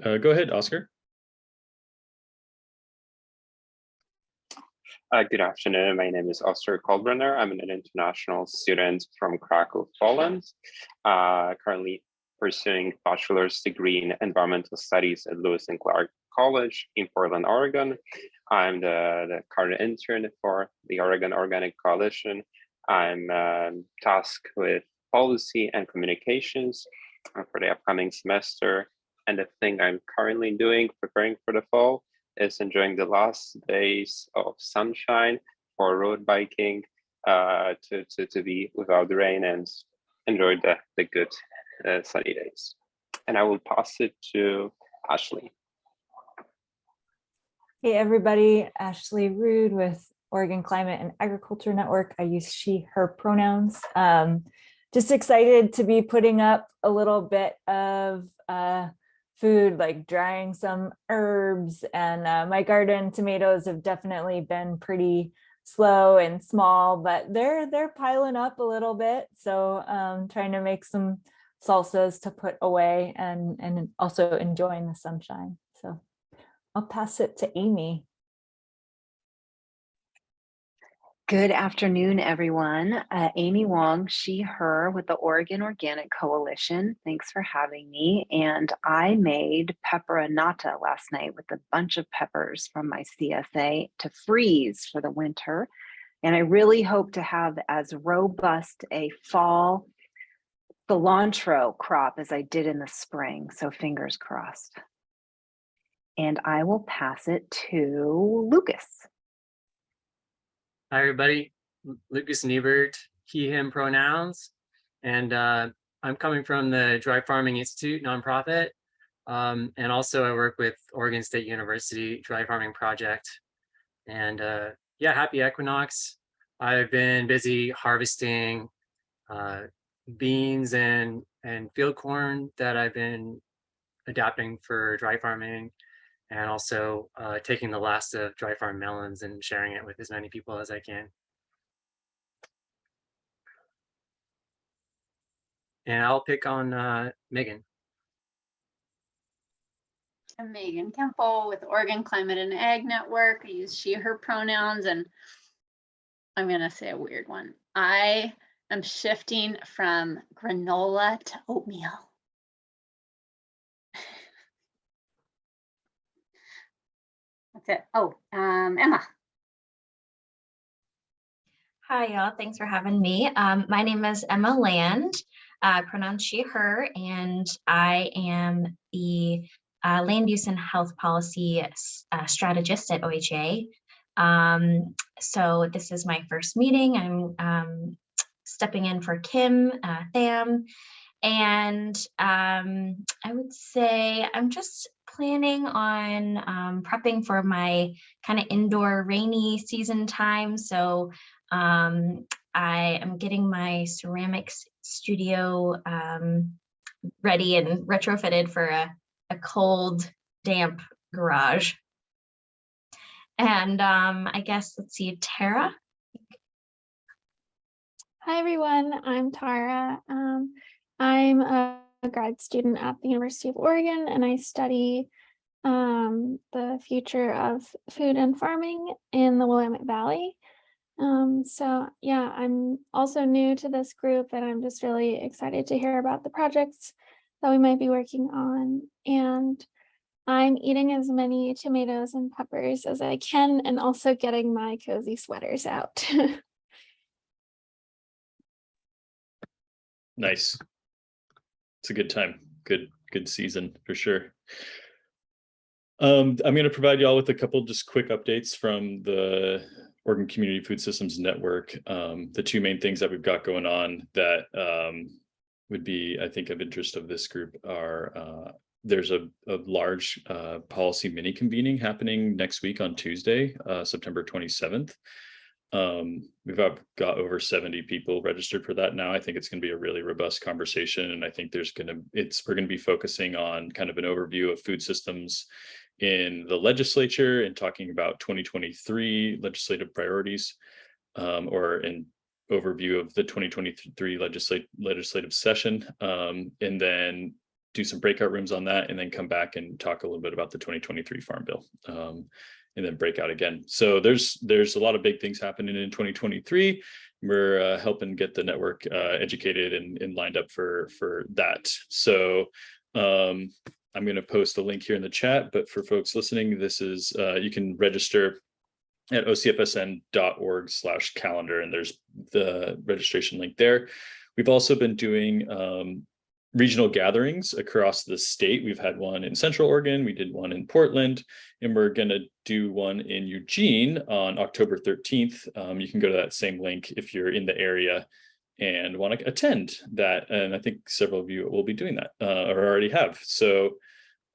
Go ahead, Oscar. Good afternoon. My name is Oscar Kolbrenner. I'm an international student from Krakow, Poland, currently pursuing bachelor's degree in environmental studies at Lewis and Clark College in Portland, Oregon. I'm the current intern for the Oregon Organic Coalition. I'm tasked with policy and communications for the upcoming semester. And the thing I'm currently doing, preparing for the fall, is enjoying the last days of sunshine for road biking, to be without the rain and enjoy the good sunny days. And I will pass it to Ashley. Hey everybody, Ashley Rude with Oregon Climate and Agriculture Network. I use she, her pronouns. Just excited to be putting up a little bit of food, like drying some herbs, and my garden tomatoes have definitely been pretty slow and small, but they're piling up a little bit. So trying to make some salsas to put away and also enjoying the sunshine. So I'll pass it to Amy. Good afternoon, everyone. Amy Wong, she, her, with the Oregon Organic Coalition. Thanks for having me. And I made pepperonata last night with a bunch of peppers from my CSA to freeze for the winter. And I really hope to have as robust a fall cilantro crop as I did in the spring. So fingers crossed. And I will pass it to Lucas. Hi, everybody. Lucas Niebert, he, him pronouns. And I'm coming from the Dry Farming Institute nonprofit. And also I work with Oregon State University Dry Farming Project. And yeah, happy equinox. I've been busy harvesting beans and field corn that I've been adapting for dry farming, and also taking the last of dry farm melons and sharing it with as many people as I can. And I'll pick on Megan. I'm Megan Kemple with Oregon Climate and Ag Network. I use she, her pronouns, and I'm gonna say a weird one. I am shifting from granola to oatmeal. That's it. Oh, Emma. Hi, y'all. Thanks for having me. My name is Emma Land, pronouns she, her, and I am the land use and health policy strategist at OHA. So this is my first meeting. I'm stepping in for Kim Tham, and I would say I'm just planning on prepping for my kind of indoor rainy season time. So I am getting my ceramics studio ready and retrofitted for a cold, damp garage. And I guess, let's see, Tara. Hi, everyone. I'm Tara. I'm a grad student at the University of Oregon, and I study the future of food and farming in the Willamette Valley. So yeah, I'm also new to this group, and I'm just really excited to hear about the projects that we might be working on. And I'm eating as many tomatoes and peppers as I can, and also getting my cozy sweaters out. Nice. It's a good time. Good season for sure. I'm going to provide y'all with a couple just quick updates from the Oregon Community Food Systems Network. The two main things that we've got going on that would be, I think, of interest of this group are there's a large policy mini convening happening next week on Tuesday, September 27th. We've got over 70 people registered for that now. I think it's going to be a really robust conversation, and I think we're going to be focusing on kind of an overview of food systems in the legislature and talking about 2023 legislative priorities, or an overview of the 2023 legislative session, and then do some breakout rooms on that, and then come back and talk a little bit about the 2023 Farm Bill, and then break out again. So there's a lot of big things happening in 2023. We're helping get the network educated and lined up for that. So I'm going to post a link here in the chat, but for folks listening, this is you can register at ocfsn.org/calendar, and there's the registration link there. We've also been doing regional gatherings across the state. We've had one in Central Oregon, we did one in Portland, and we're going to do one in Eugene on October 13th. You can go to that same link if you're in the area and want to attend that. And I think several of you will be doing that or already have. So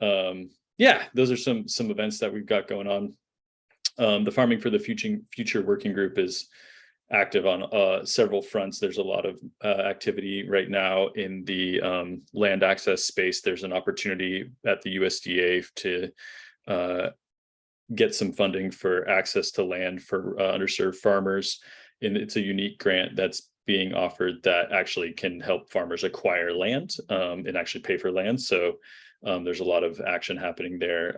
yeah, those are some events that we've got going on. The Farming for the Future working group is active on several fronts. There's a lot of activity right now in the land access space. There's an opportunity at the USDA to get some funding for access to land for underserved farmers. And it's a unique grant that's being offered that actually can help farmers acquire land and actually pay for land. So there's a lot of action happening there.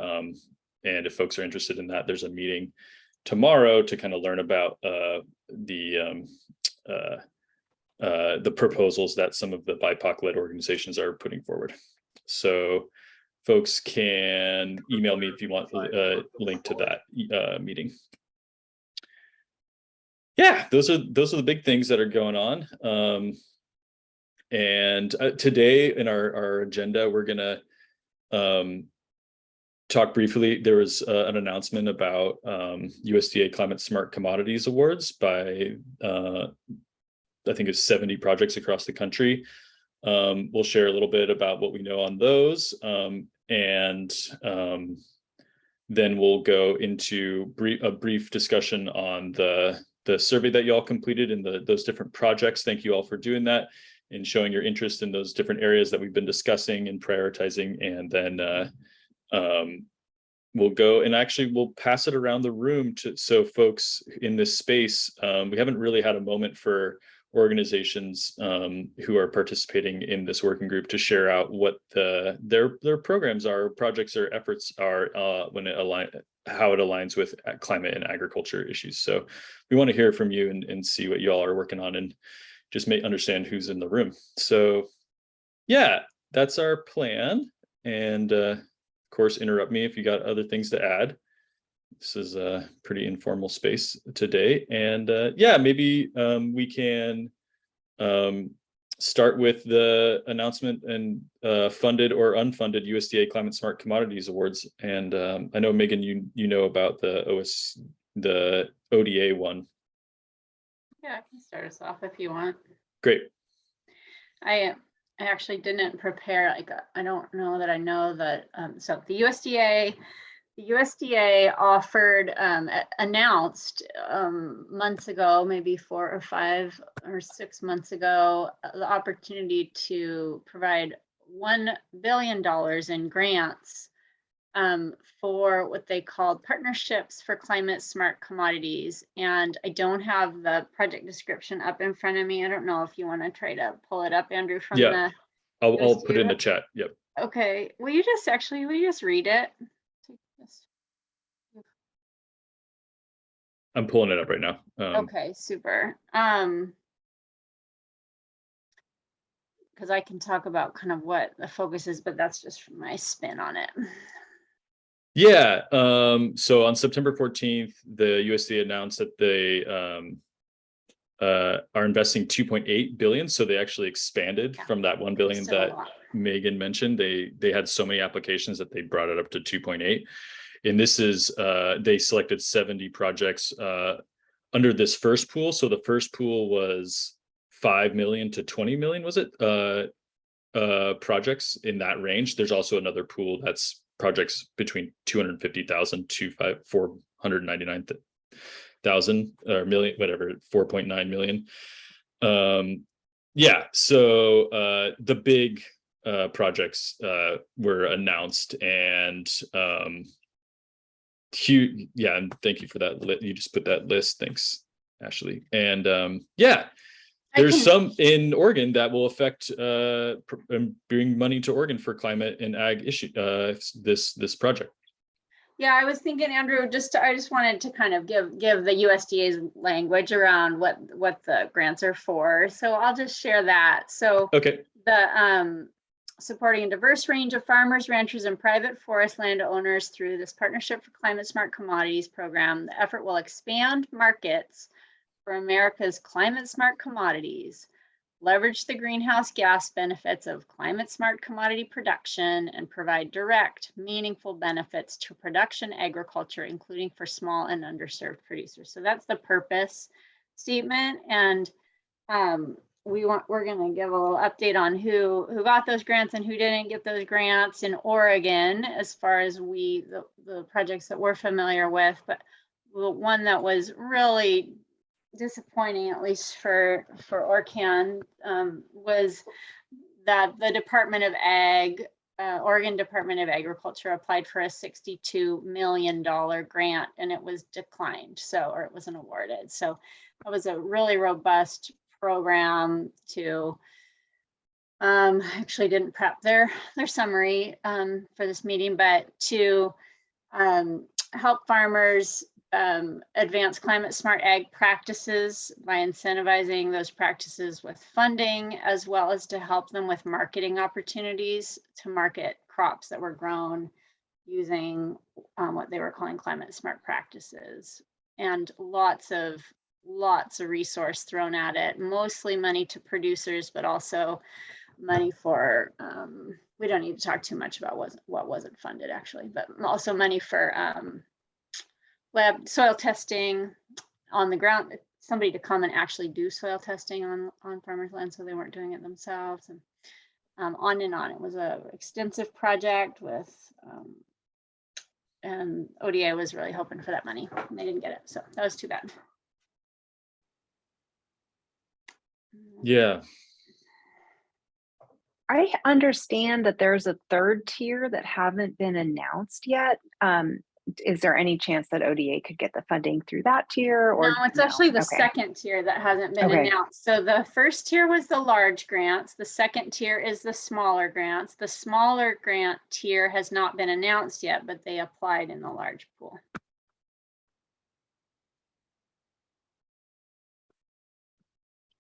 And if folks are interested in that, there's a meeting tomorrow to kind of learn about the proposals that some of the BIPOC-led organizations are putting forward. So folks can email me if you want a link to that meeting. Yeah, those are the big things that are going on. And today in our agenda, we're gonna talk briefly. There was an announcement about USDA Climate Smart Commodities Awards by I think it's 70 projects across the country. We'll share a little bit about what we know on those, and then we'll go into a brief discussion on the survey that y'all completed and those different projects. Thank you all for doing that and showing your interest in those different areas that we've been discussing and prioritizing. And then we'll go and actually we'll pass it around the room so folks in this space, we haven't really had a moment for organizations who are participating in this working group to share out what their programs are, projects or efforts are how it aligns with climate and agriculture issues. So we want to hear from you and see what you all are working on and just understand who's in the room. So yeah, that's our plan. And of course, interrupt me if you got other things to add. This is a pretty informal space today. And yeah, maybe we can start with the announcement and funded or unfunded USDA Climate Smart Commodities Awards. And I know, Megan, you know about the ODA one. Yeah, I can start us off if you want. Great. I actually didn't prepare, I don't know that I know that, so the USDA offered, announced months ago, maybe 4 or 5 or 6 months ago, the opportunity to provide $1 billion in grants for what they called Partnerships for Climate Smart Commodities. And I don't have the project description up in front of me. I don't know if you want to try to pull it up, Andrew, from the I'll put it in the chat. Yep. Okay. Will you just read it? I'm pulling it up right now. Okay, super. Because I can talk about kind of what the focus is, but that's just my spin on it. Yeah. So on September 14th, the USDA announced that they are investing 2.8 billion. So they actually expanded from that 1 billion that Megan mentioned. They had so many applications that they brought it up to 2.8. And this is they selected 70 projects under this first pool. So the first pool was 5 million to 20 million, was it? Projects in that range. There's also another pool that's projects between 250,000 to 499,000 or million, whatever, 4.9 million. Yeah, so the big projects were announced, and huge. Yeah, and thank you for that. You just put that list. Thanks, Ashley. And yeah, there's some in Oregon that will affect bring money to Oregon for climate and ag issue this project. Yeah, I was thinking, Andrew, I just wanted to kind of give the USDA's language around what the grants are for. So I'll just share that. So okay, the supporting a diverse range of farmers, ranchers, and private forest landowners through this Partnership for Climate Smart Commodities program. The effort will expand markets for America's climate smart commodities, leverage the greenhouse gas benefits of climate smart commodity production, and provide direct, meaningful benefits to production agriculture, including for small and underserved producers. So that's the purpose statement. And we're going to give a little update on who got those grants and who didn't get those grants in Oregon, as far as the projects that we're familiar with. But the one that was really disappointing, at least for ORCAN, was that the Department of Ag, Oregon Department of Agriculture, applied for a $62 million grant, and it was declined, or it wasn't awarded. So it was a really robust program to actually didn't prep their summary for this meeting, but to help farmers advance climate smart ag practices by incentivizing those practices with funding, as well as to help them with marketing opportunities to market crops that were grown using what they were calling climate smart practices. And lots of resource thrown at it, mostly money to producers, but also money for we don't need to talk too much about what wasn't funded actually, but also money for lab soil testing on the ground, somebody to come and actually do soil testing on farmers' land, so they weren't doing it themselves, and on and on. It was an extensive project with, and ODA was really hoping for that money, and they didn't get it, so that was too bad. yeah. I understand that there's a third tier that haven't been announced yet. Is there any chance that ODA could get the funding through that tier? Or no, it's actually the second tier that hasn't been announced. So the first tier was the large grants. The second tier is the smaller grants. The smaller grant tier has not been announced yet, but they applied in the large pool.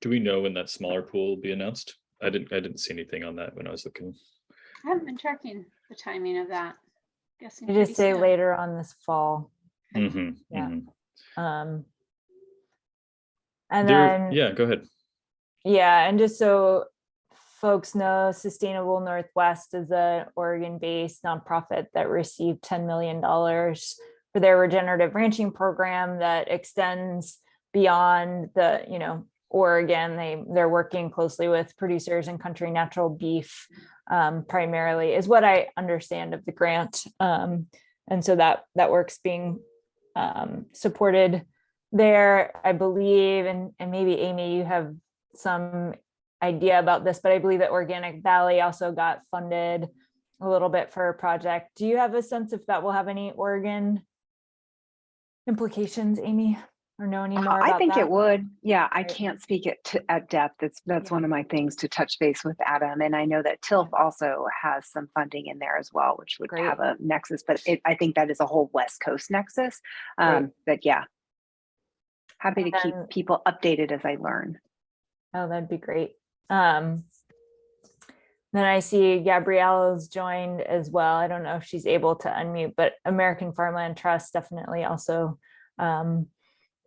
Do we know when that smaller pool will be announced? I didn't see anything on that when I was looking. I haven't been tracking the timing of that. You just say later on this fall. Mm-hmm, yeah. Mm-hmm. And then yeah, go ahead. Yeah, and just so folks know, Sustainable Northwest is an Oregon-based nonprofit that received $10 million for their regenerative ranching program that extends beyond the, Oregon. They're working closely with producers and country natural beef, primarily, is what I understand of the grant. And so that work's being supported there, I believe, and maybe Amy, you have some idea about this, but I believe that Organic Valley also got funded a little bit for a project. Do you have a sense if that will have any Oregon implications, Amy, or know any more about that? I think it would. Yeah, I can't speak it at depth. That's one of my things to touch base with Adam. And I know that TILF also has some funding in there as well, which would have a nexus, but I think that is a whole West Coast nexus. But yeah, happy to keep people updated as I learn. Oh, that'd be great. Then I see Gabriella's joined as well. I don't know if she's able to unmute, but American Farmland Trust definitely also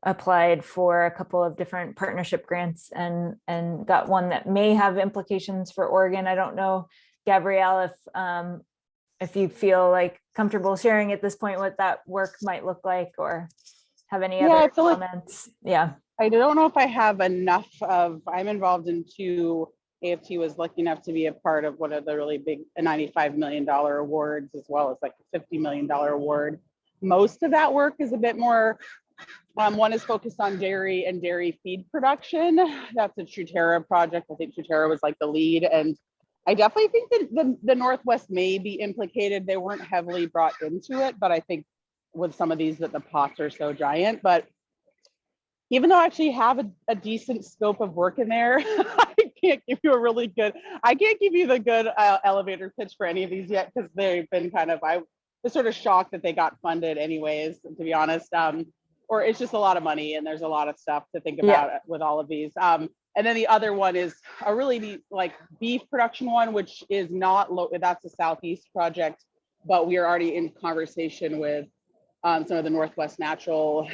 applied for a couple of different partnership grants and got one that may have implications for Oregon. I don't know, Gabriella, if you feel like comfortable sharing at this point what that work might look like, or have any other comments? I don't know if I have enough I'm involved in two. AFT was lucky enough to be a part of one of the really big $95 million awards, as well as like a $50 million award. Most of that work is a bit more, one is focused on dairy and dairy feed production. That's a Truterra project. I think Truterra was like the lead. And I definitely think that the Northwest may be implicated. They weren't heavily brought into it, but I think with some of these that the pots are so giant. But even though I actually have a decent scope of work in there, I can't give you the good elevator pitch for any of these yet, because they've been I was sort of shocked that they got funded anyways, to be honest. Or it's just a lot of money and there's a lot of stuff to think about with all of these. And then the other one is a really neat beef production one, which is not low. That's a Southeast project, but we are already in conversation with some of the Northwest natural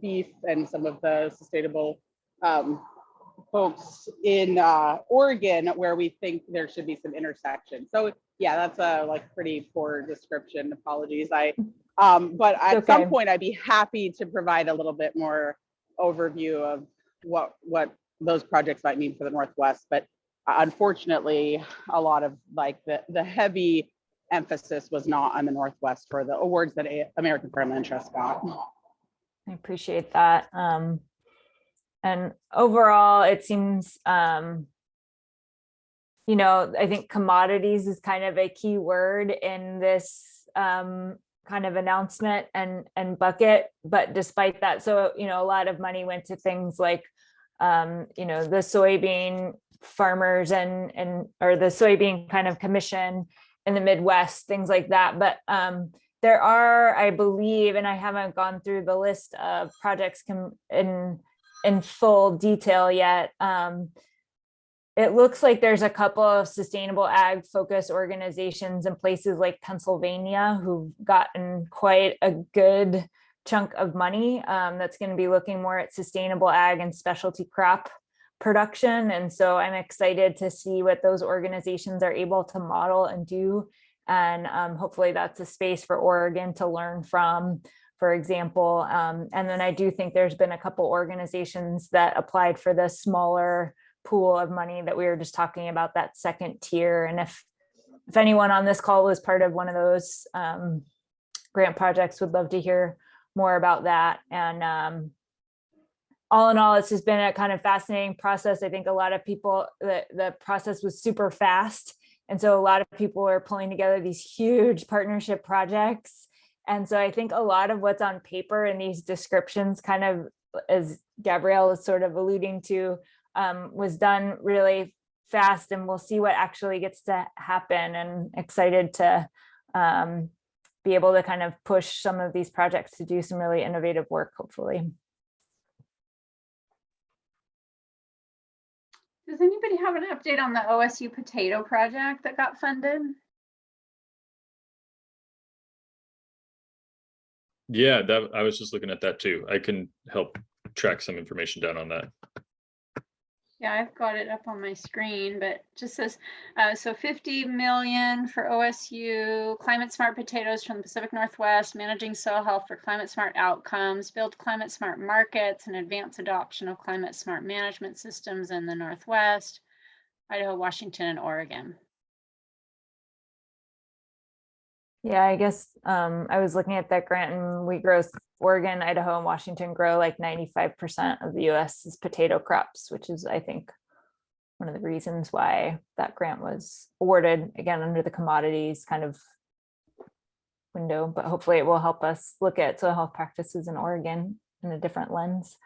beef and some of the sustainable folks in Oregon, where we think there should be some intersection. So yeah, that's a pretty poor description. Apologies. But at some point I'd be happy to provide a little bit more overview of what those projects might mean for the Northwest. But unfortunately, a lot of the heavy emphasis was not on the Northwest for the awards that American Environmental Trust got. I appreciate that. And overall, it seems, you know, I think commodities is kind of a key word in this kind of announcement and bucket. But despite that, so, you know, a lot of money went to things like, you know, the soybean farmers or the soybean kind of commission in the Midwest, things like that. But there are, I believe, and I haven't gone through the list of projects in full detail yet. It looks like there's a couple of sustainable ag focused organizations in places like Pennsylvania who've gotten quite a good chunk of money that's going to be looking more at sustainable ag and specialty crop production. And so I'm excited to see what those organizations are able to model and do. And hopefully that's a space for Oregon to learn from, for example. And then I do think there's been a couple organizations that applied for the smaller pool of money that we were just talking about, that second tier. And if anyone on this call was part of one of those grant projects, would love to hear more about that. And all in all, it's just been a kind of fascinating process. I think a lot of people, the process was super fast. And so a lot of people are pulling together these huge partnership projects. And so I think a lot of what's on paper in these descriptions, kind of as Gabrielle is sort of alluding to, was done really fast, and we'll see what actually gets to happen, and excited to be able to kind of push some of these projects to do some really innovative work, hopefully. Does anybody have an update on the OSU potato project that got funded? Yeah, I was just looking at that too. I can help track some information down on that. Yeah, I've got it up on my screen, but it just says, so 50 million for OSU, climate smart potatoes from the Pacific Northwest, managing soil health for climate smart outcomes, build climate smart markets, and advance adoption of climate smart management systems in the Northwest, Idaho, Washington, and Oregon. Yeah, I guess I was looking at that grant, and we grow, Oregon, Idaho, and Washington grow like 95% of the US's potato crops, which is, I think, one of the reasons why that grant was awarded, again, under the commodities kind of window. But hopefully it will help us look at soil health practices in Oregon in a different lens.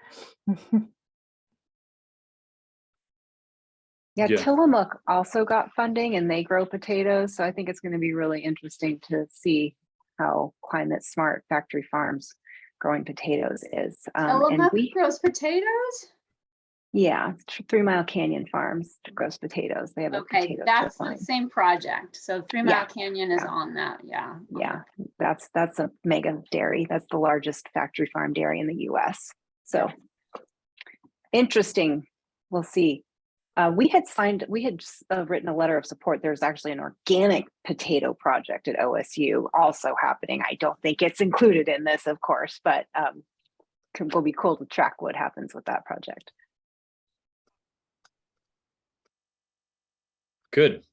Yeah, Yeah. Tillamook also got funding and they grow potatoes. So I think it's going to be really interesting to see how climate smart factory farms growing potatoes is. And we grows potatoes? Yeah, 3 Mile Canyon Farms grows potatoes. They have a potato that's line. the same project. So 3 Mile Canyon is on that. Yeah. Yeah, that's a mega dairy. That's the largest factory farm dairy in the US. So interesting. We'll see. We had written a letter of support. There's actually an organic potato project at OSU also happening. I don't think it's included in this, of course, but it will be cool to track what happens with that project. Good.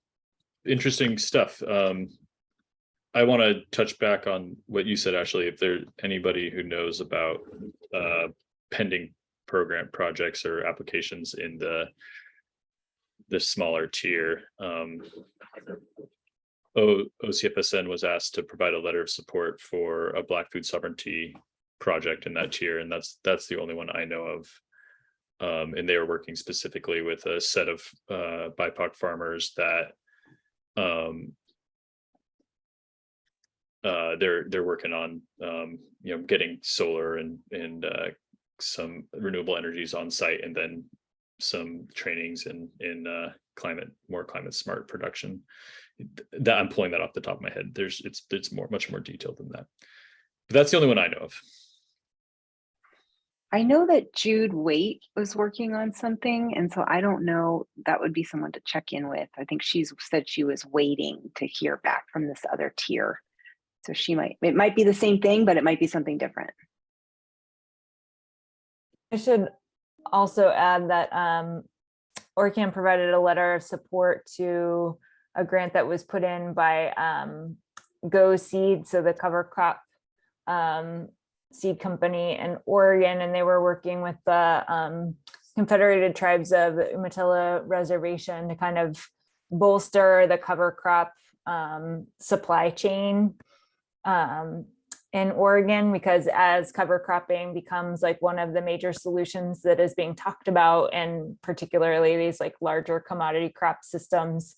Interesting stuff. I want to touch back on what you said, Ashley. If there's anybody who knows about pending program projects or applications in the smaller tier, OCFSN was asked to provide a letter of support for a Black food sovereignty project in that tier, and that's the only one I know of. And they are working specifically with a set of BIPOC farmers that they're working on getting solar and some renewable energies on site, and then some trainings in more climate smart production. That I'm pulling that off the top of my head. It's much more detailed than that. But that's the only one I know of. I know that Jude Waite was working on something, and so I don't know, that would be someone to check in with. I think she's said she was waiting to hear back from this other tier. So it might be the same thing, but it might be something different. I should also add that ORCAN provided a letter of support to a grant that was put in by Go Seed, so the cover crop seed company in Oregon, and they were working with the Confederated Tribes of the Umatilla Reservation to kind of bolster the cover crop supply chain in Oregon, because as cover cropping becomes like one of the major solutions that is being talked about, and particularly these like larger commodity crop systems,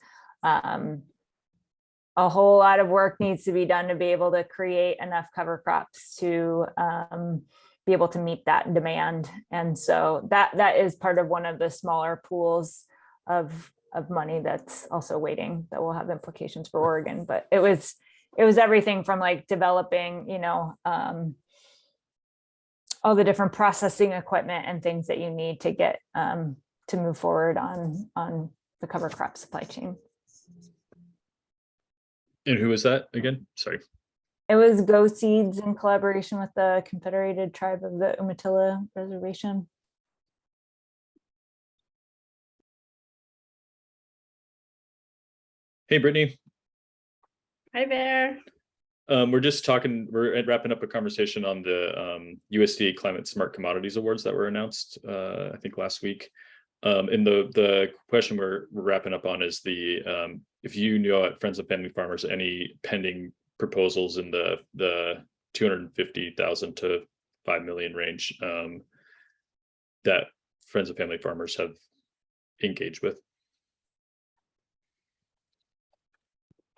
a whole lot of work needs to be done to be able to create enough cover crops to be able to meet that demand. And so that is part of one of the smaller pools of money that's also waiting, that will have implications for Oregon. But it was everything from like developing, all the different processing equipment and things that you need to get to move forward on the cover crop supply chain. And who was that again? Sorry. It was Go Seeds in collaboration with the Confederated Tribe of the Umatilla Reservation. Hey, Brittany. Hi there. We're wrapping up a conversation on the USDA Climate Smart Commodities Awards that were announced, I think last week. And the question we're wrapping up on is if you know at Friends of Family Farmers any pending proposals in the 250,000 to 5 million range that Friends of Family Farmers have engaged with.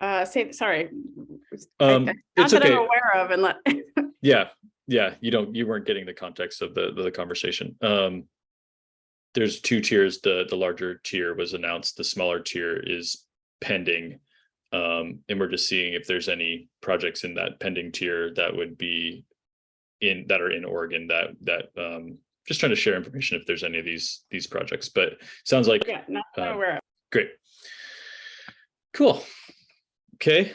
Sorry. It's that okay. I'm aware of, and Yeah. You weren't getting the context of the conversation. There's two tiers. The larger tier was announced. The smaller tier is pending, and we're just seeing if there's any projects in that pending tier that would be that are in Oregon. That just trying to share information if there's any of these projects. But sounds like not aware of. Great, cool. Okay,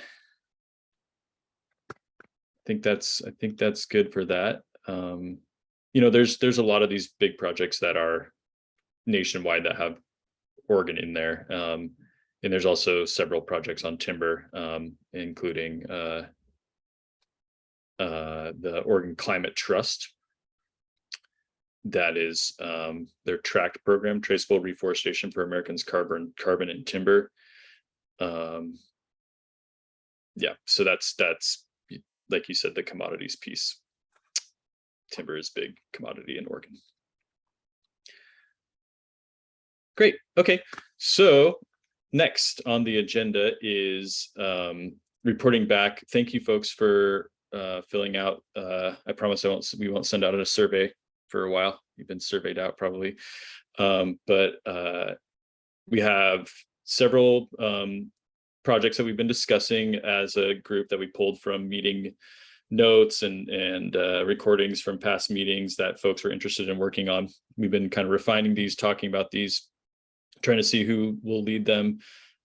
I think that's good for that. There's a lot of these big projects that are nationwide that have Oregon in there, and there's also several projects on timber, including the Oregon Climate Trust. That is their TRACT program, Traceable Reforestation for Americans' Carbon and Timber. So that's like you said, the commodities piece. Timber is big commodity in Oregon. Great. Okay. So next on the agenda is reporting back. Thank you, folks, for filling out. I promise we won't send out a survey for a while. You've been surveyed out probably, but we have several projects that we've been discussing as a group that we pulled from meeting notes and recordings from past meetings that folks were interested in working on. We've been kind of refining these, talking about these, trying to see who will lead them.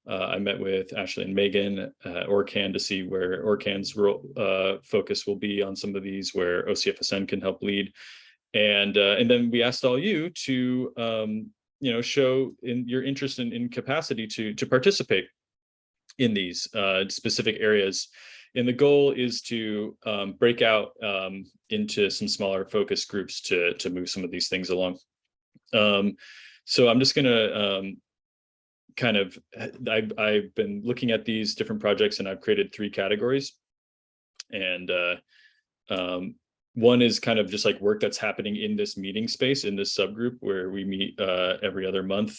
I met with Ashley and Megan at ORCAN to see where ORCAN's focus will be on some of these, where OCFSN can help lead. And then we asked all you to show in your interest in capacity to participate in these specific areas. And the goal is to break out into some smaller focus groups to move some of these things along. So I'm just gonna I've been looking at these different projects, and I've created 3 categories. And One is kind of just like work that's happening in this meeting space, in this subgroup where we meet every other month.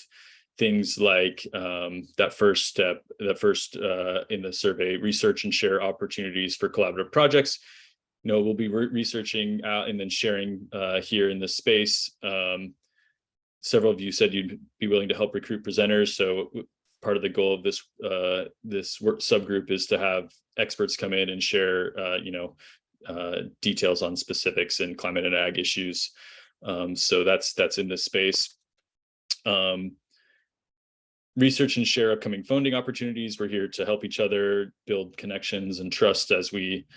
Things like that first step, in the survey, research and share opportunities for collaborative projects. We'll be researching out and then sharing here in this space. Several of you said you'd be willing to help recruit presenters. So part of the goal of this this work subgroup is to have experts come in and share details on specifics in climate and ag issues. So that's in this space. Research and share upcoming funding opportunities. We're here to help each other build connections and trust as we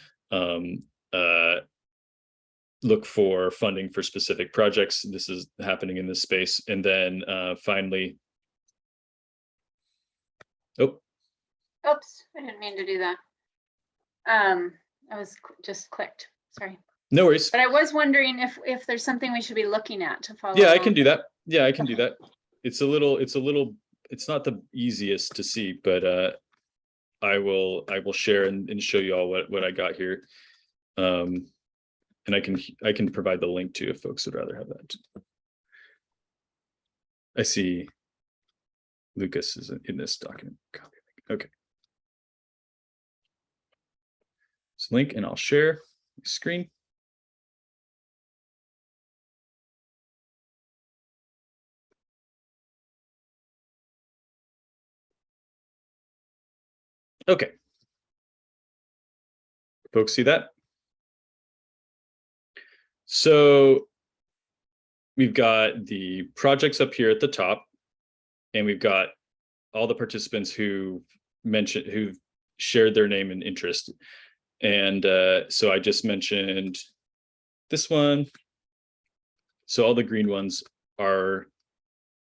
look for funding for specific projects. This is happening in this space. And then finally, oops, I didn't mean to do that. I was just clicked, sorry. No worries. But I was wondering if there's something we should be looking at to follow. Yeah, I can do that. Yeah, I can do that. It's not the easiest to see, but I will share and show you all what I got here. And I can provide the link too if folks would rather have that. I see Lucas is in this document. Copy. Okay. This link, and I'll share my screen. Okay. Folks see that? So we've got the projects up here at the top, and we've got all the participants who've shared their name and interest. And so I just mentioned this one. So all the green ones are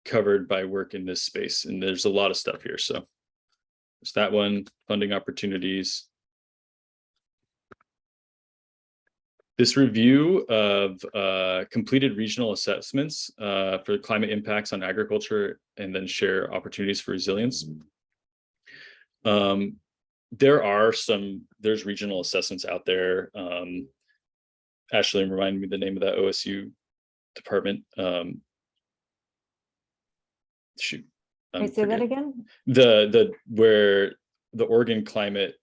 covered by work in this space, and there's a lot of stuff here. So there's that one, funding opportunities. This review of completed regional assessments for climate impacts on agriculture, and then share opportunities for resilience. There's regional assessments out there. Ashley, remind me the name of that OSU department. Shoot. Wait, say that again? Where the Oregon Climate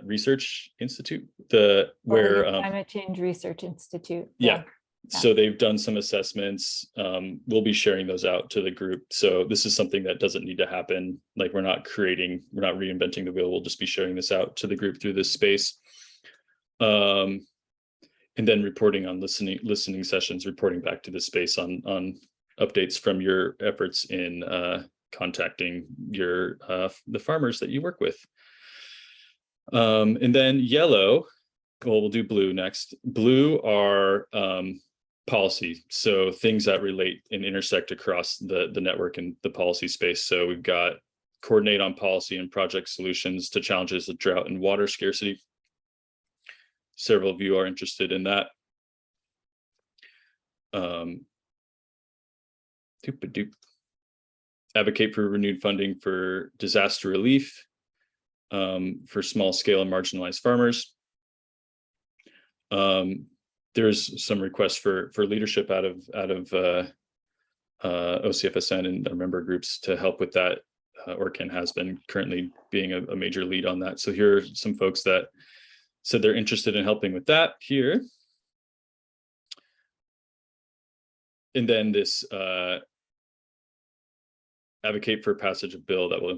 Research Institute, Oregon Climate Change Research Institute. Yeah. So they've done some assessments. We'll be sharing those out to the group. So this is something that doesn't need to happen. Like we're not reinventing the wheel. We'll just be sharing this out to the group through this space. And then reporting on listening sessions, reporting back to the space on updates from your efforts in contacting the farmers that you work with. And then yellow, well, we'll do blue next. Blue are policy, so things that relate and intersect across the network and the policy space. So we've got coordinate on policy and project solutions to challenges of drought and water scarcity. Several of you are interested in that. Advocate for renewed funding for disaster relief for small scale and marginalized farmers. There's some requests for leadership out of OCFSN and our member groups to help with that. ORCAN has been currently being a major lead on that. So here are some folks that said they're interested in helping with that here. And then this advocate for passage of bill that will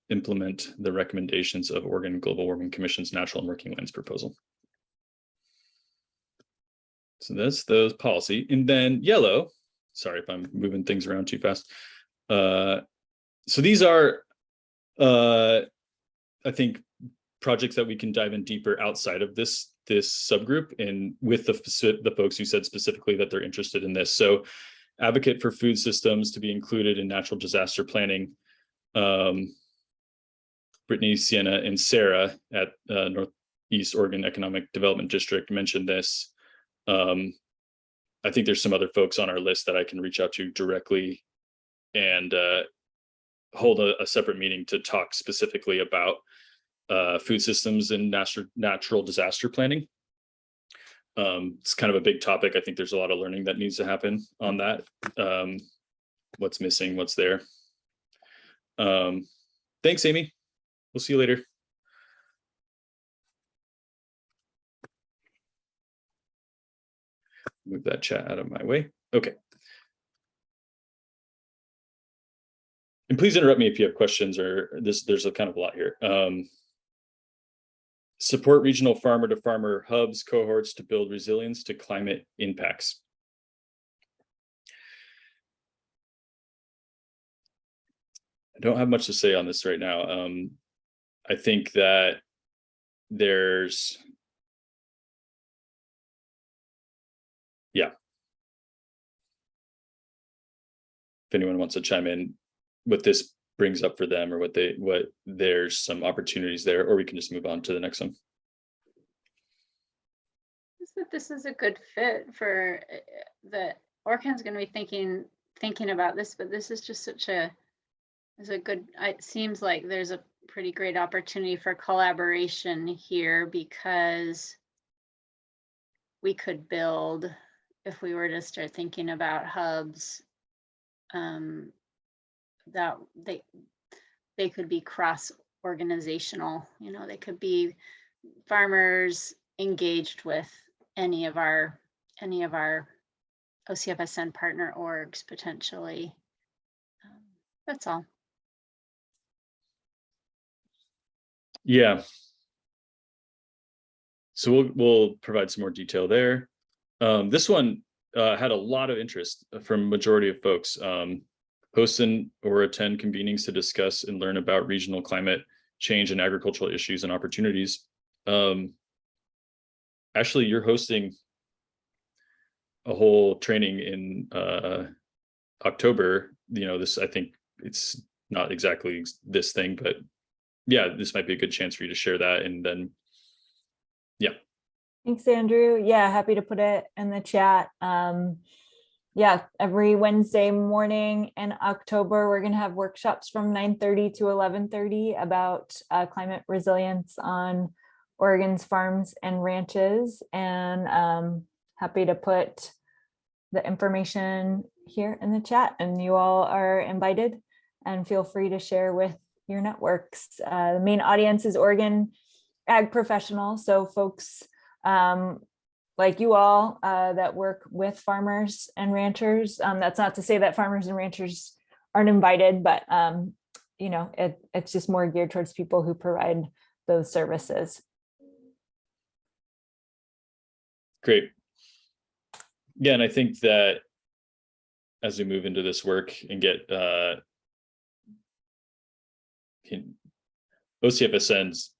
implement the recommendations of Oregon Global Warming Commission's Natural and Working Lands proposal. So that's those policy. And then yellow, sorry if I'm moving things around too fast. So these are, I think, projects that we can dive in deeper outside of this subgroup, and with the folks who said specifically that they're interested in this. So advocate for food systems to be included in natural disaster planning. Brittany, Sienna, and Sarah at Northeast Oregon Economic Development District mentioned this. I think there's some other folks on our list that I can reach out to directly and hold a separate meeting to talk specifically about food systems and natural disaster planning. It's kind of a big topic. I think there's a lot of learning that needs to happen on that. What's missing, what's there. Thanks, Amy. We'll see you later. Move that chat out of my way. Okay. And please interrupt me if you have questions or there's a kind of a lot here. Support regional farmer-to-farmer hubs, cohorts to build resilience to climate impacts. I don't have much to say on this right now. I think that there's, yeah. If anyone wants to chime in, what this brings up for them, or what there's some opportunities there, or we can just move on to the next one. This is a good fit for the ORCAN's going to be thinking about this, but this is just such a good, it seems like there's a pretty great opportunity for collaboration here, because we could build, if we were to start thinking about hubs, that they could be cross-organizational. You know, they could be farmers engaged with any of our OCFSN partner orgs potentially. That's all. Yeah. So we'll provide some more detail there. This one had a lot of interest from majority of folks. Host or attend convenings to discuss and learn about regional climate change and agricultural issues and opportunities. Ashley, you're hosting a whole training in October. You know, this, I think it's not exactly this thing, but yeah, this might be a good chance for you to share that. And then, yeah. Thanks, Andrew. Yeah, happy to put it in the chat. Yeah, every Wednesday morning in October, we're going to have workshops from 9:30 to 11:30 about climate resilience on Oregon's farms and ranches. And happy to put the information here in the chat, and you all are invited and feel free to share with your networks. The main audience is Oregon ag professionals, so folks like you all that work with farmers and ranchers. That's not to say that farmers and ranchers aren't invited, but you know, it's just more geared towards people who provide those services. Great. Yeah, and I think that as we move into this work and get OCFSN's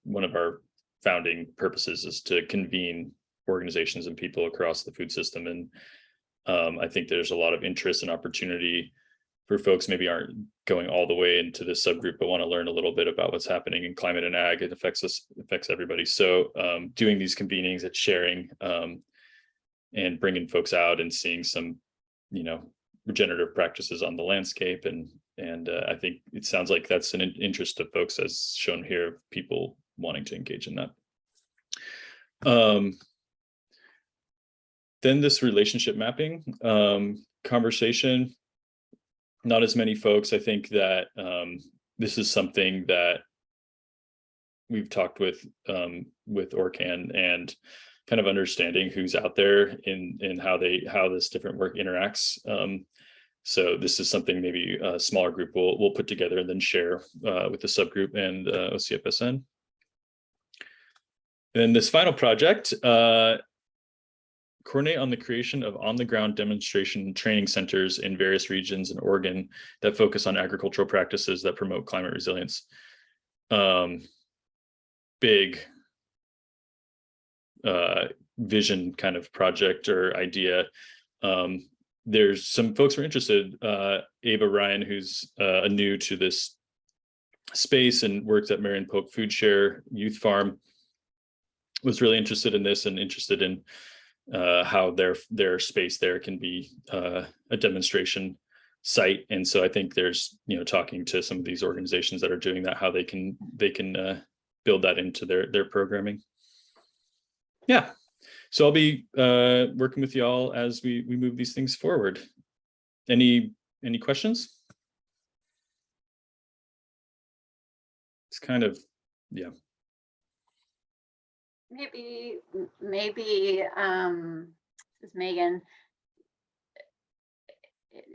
one of our founding purposes is to convene organizations and people across the food system. And I think there's a lot of interest and opportunity for folks maybe aren't going all the way into this subgroup, but want to learn a little bit about what's happening in climate and ag. It affects everybody. So doing these convenings and sharing and bringing folks out and seeing some, you know, regenerative practices on the landscape. And I think it sounds like that's an interest of folks, as shown here, people wanting to engage in that. Then this relationship mapping conversation, not as many folks. I think that this is something that we've talked with ORCAN, and kind of understanding who's out there and how this different work interacts. So this is something maybe a smaller group will put together and then share with the subgroup and OCFSN. And this final project, coordinate on the creation of on-the-ground demonstration training centers in various regions in Oregon that focus on agricultural practices that promote climate resilience. Big vision kind of project or idea. There's some folks who are interested. Ava Ryan, who's new to this space and works at Marion Polk Food Share Youth Farm, was really interested in this and interested in how their space there can be a demonstration site. And so I think there's, you know, talking to some of these organizations that are doing that, how they can build that into their programming. Yeah. So I'll be working with y'all as we move these things forward. Any questions? It's kind of, yeah. Maybe this is Megan.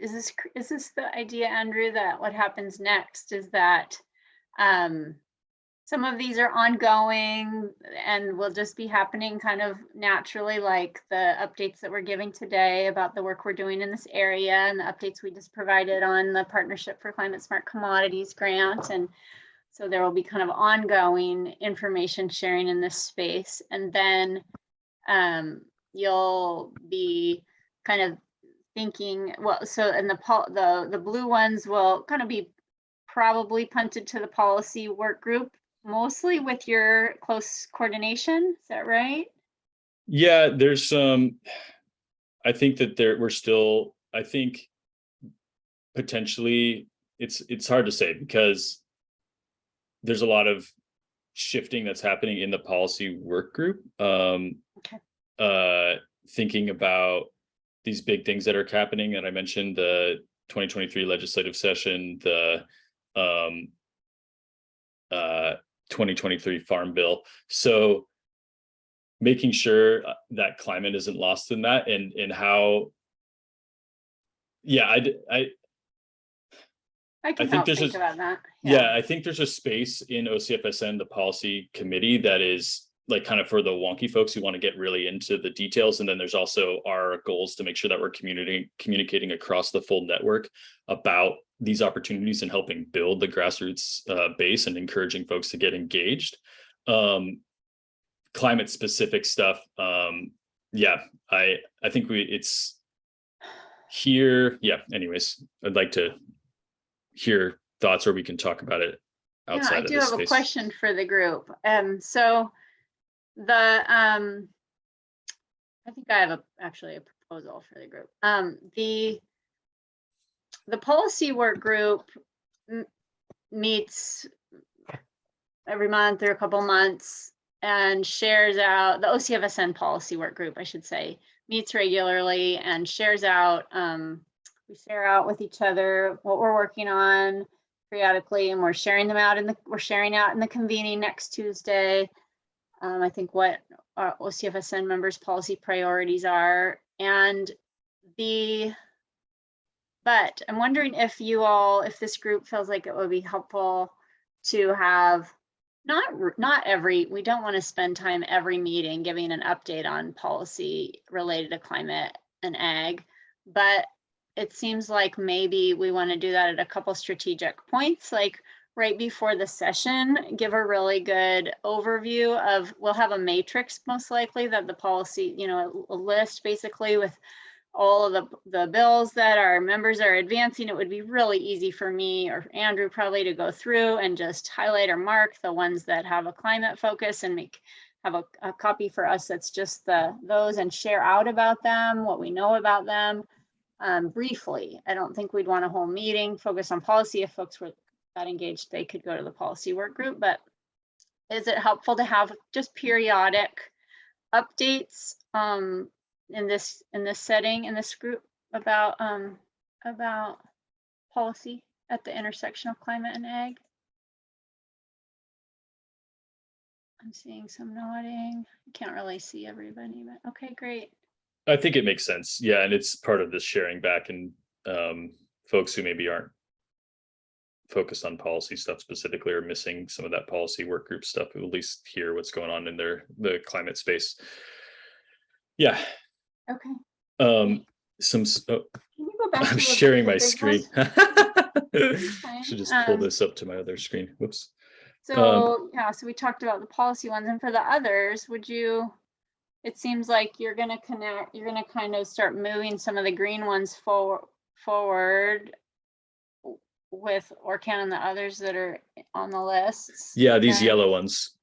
Is this the idea, Andrew, that what happens next is that some of these are ongoing and will just be happening kind of naturally, like the updates that we're giving today about the work we're doing in this area and the updates we just provided on the Partnership for Climate Smart Commodities grant. And so there will be kind of ongoing information sharing in this space. And then you'll be kind of thinking, well, so and the blue ones will kind of be probably punted to the policy work group, mostly with your close coordination. Is that right? Yeah, there's I think that we're still, I think potentially it's hard to say because there's a lot of shifting that's happening in the policy work group. Thinking about these big things that are happening that I mentioned, the 2023 legislative session, the 2023 Farm Bill. So making sure that climate isn't lost in that, and how, yeah, I can think help there's think a, about that. yeah, I think there's a space in OCFSN, the policy committee, that is like kind of for the wonky folks who want to get really into the details. And then there's also our goals to make sure that we're communicating across the full network about these opportunities and helping build the grassroots base and encouraging folks to get engaged. Climate specific stuff. Yeah, I think it's here. Yeah, anyways, I'd like to hear thoughts, or we can talk about it outside of this space. I do have a question for the group. So the I think I have actually a proposal for the group. The policy work group meets every month or a couple months and shares out, the OCFSN policy work group, I should say, meets regularly and shares out, we share out with each other what we're working on periodically, and we're sharing them out we're sharing out in the convening next Tuesday. I think what our OCFSN members' policy priorities are, but I'm wondering if if this group feels like it would be helpful to have we don't want to spend time every meeting giving an update on policy related to climate and ag, but it seems like maybe we want to do that at a couple strategic points, like right before the session, give a really good overview of, we'll have a matrix most likely that the policy, a list basically with all of the bills that our members are advancing. It would be really easy for me or Andrew probably to go through and just highlight or mark the ones that have a climate focus and have a copy for us that's just those, and share out about them, what we know about them. Briefly, I don't think we'd want a whole meeting focused on policy. If folks were that engaged, they could go to the policy work group, but is it helpful to have just periodic updates in this setting, in this group, about policy at the intersection of climate and ag? I'm seeing some nodding. I can't really see everybody, but okay, great. I think it makes sense. Yeah, and it's part of this sharing back, and folks who maybe aren't focused on policy stuff specifically or missing some of that policy work group stuff, at least hear what's going on in the climate space. Yeah. Okay. Can you go back? I'm sharing my screen. Should just pull this up to my other screen. Whoops. So yeah, so we talked about the policy ones, and for the others, it seems like you're going to kind of start moving some of the green ones forward with Orcan and the others that are on the list. Yeah, these yellow ones.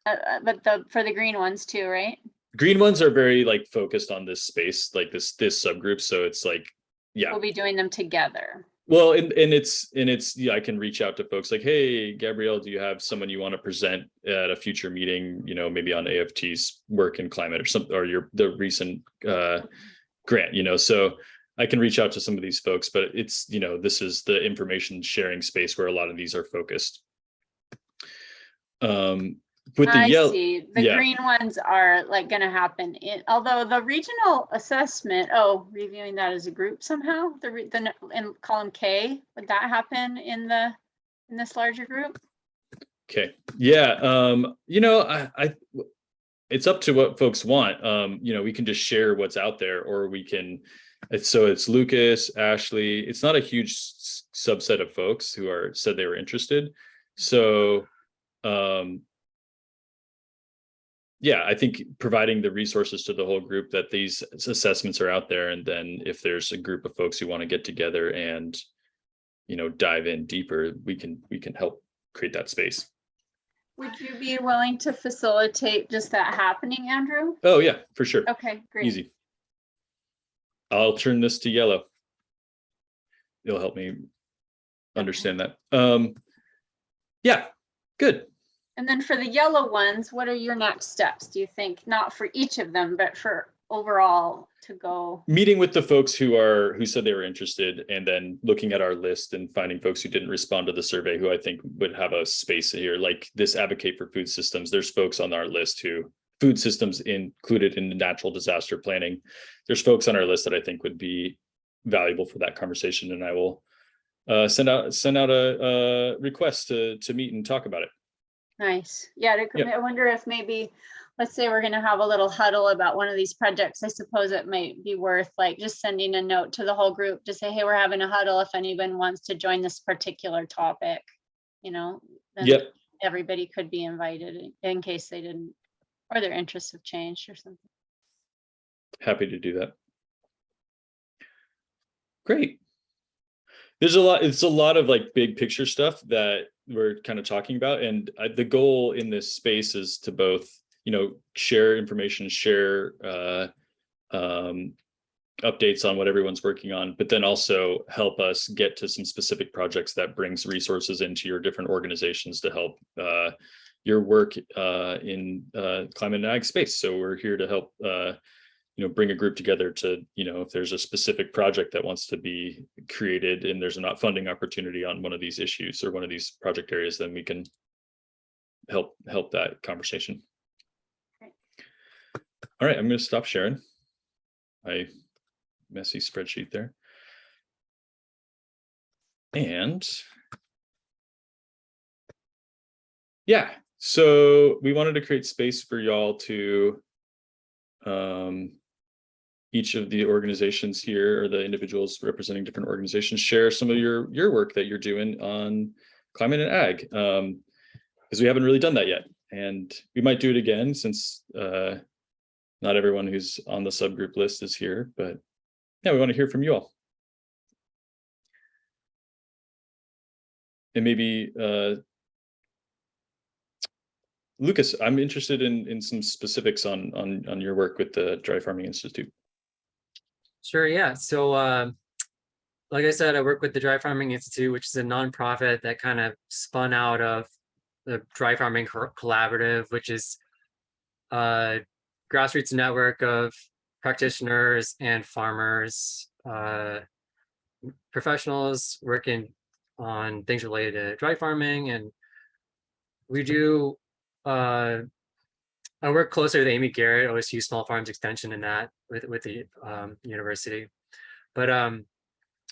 But for the green ones too, right? Green ones are very like focused on this space, like this subgroup. So it's like, yeah. We'll be doing them together. Well, and it's yeah, I can reach out to folks like, hey, Gabrielle, do you have someone you want to present at a future meeting, you know, maybe on AFT's work in climate or something, or the recent grant, you know, so I can reach out to some of these folks, but it's, you know, this is the information sharing space where a lot of these are focused. With the yellow, see. The green ones are like going to happen although the regional assessment, reviewing that as a group somehow, in column K, would that happen in this larger group? Okay. Yeah. You know, I it's up to what folks want. You know, we can just share what's out there, or we can, it's Lucas, Ashley. It's not a huge subset of folks who said they were interested. So, yeah, I think providing the resources to the whole group that these assessments are out there, and then if there's a group of folks who want to get together and, you know, dive in deeper, we can help create that space. Would you be willing to facilitate just that happening, Andrew? Oh yeah, for sure. Okay, great. Easy. I'll turn this to yellow. It'll help me understand that. Yeah, good. And then for the yellow ones, what are your next steps, do you think? Not for each of them, but for overall to go? Meeting with the folks who said they were interested, and then looking at our list and finding folks who didn't respond to the survey who I think would have a space here, like this advocate for food systems. There's folks on our list who food systems included in the natural disaster planning. There's folks on our list that I think would be valuable for that conversation, and I will send out a request to meet and talk about it. Nice. Yeah, I wonder if maybe, let's say we're going to have a little huddle about one of these projects. I suppose it might be worth like just sending a note to the whole group to say, hey, we're having a huddle if anyone wants to join this particular topic, you know, then everybody could be invited in case they didn't, or their interests have changed or something. Happy to do that. Great. It's a lot of like big picture stuff that we're kind of talking about. And the goal in this space is to both, you know, share information, share updates on what everyone's working on, but then also help us get to some specific projects that brings resources into your different organizations to help your work in climate and ag space. So we're here to help you know, bring a group together to, you know, if there's a specific project that wants to be created and there's not funding opportunity on one of these issues or one of these project areas, then we can help that conversation. Great. All right, I'm going to stop sharing my messy spreadsheet there. And yeah, so we wanted to create space for y'all to each of the organizations here, or the individuals representing different organizations, share some of your work that you're doing on climate and ag, because we haven't really done that yet. And we might do it again since not everyone who's on the subgroup list is here, but yeah, we want to hear from you all. And maybe Lucas, I'm interested in some specifics on your work with the Dry Farming Institute. Sure, yeah. So like I said, I work with the Dry Farming Institute, which is a nonprofit that kind of spun out of the Dry Farming Collaborative, which is a grassroots network of practitioners and farmers, professionals working on things related to dry farming. And we do, I work closer with Amy Garrett, OSU Small Farms Extension, in that with the university. But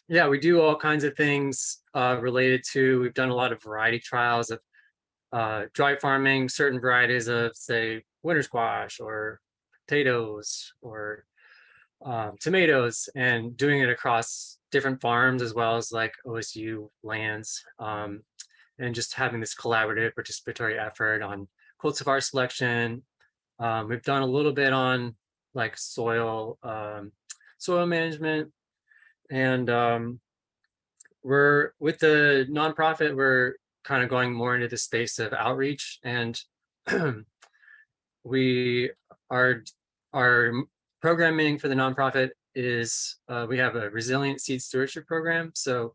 yeah, we do all kinds of things related to, we've done a lot of variety trials of dry farming, certain varieties of, say, winter squash or potatoes or tomatoes, and doing it across different farms as well as like OSU lands, and just having this collaborative participatory effort on cultivar selection. We've done a little bit on like soil management, and we're with the nonprofit, we're kind of going more into the space of outreach, and our programming for the nonprofit is we have a resilient seed stewardship program. So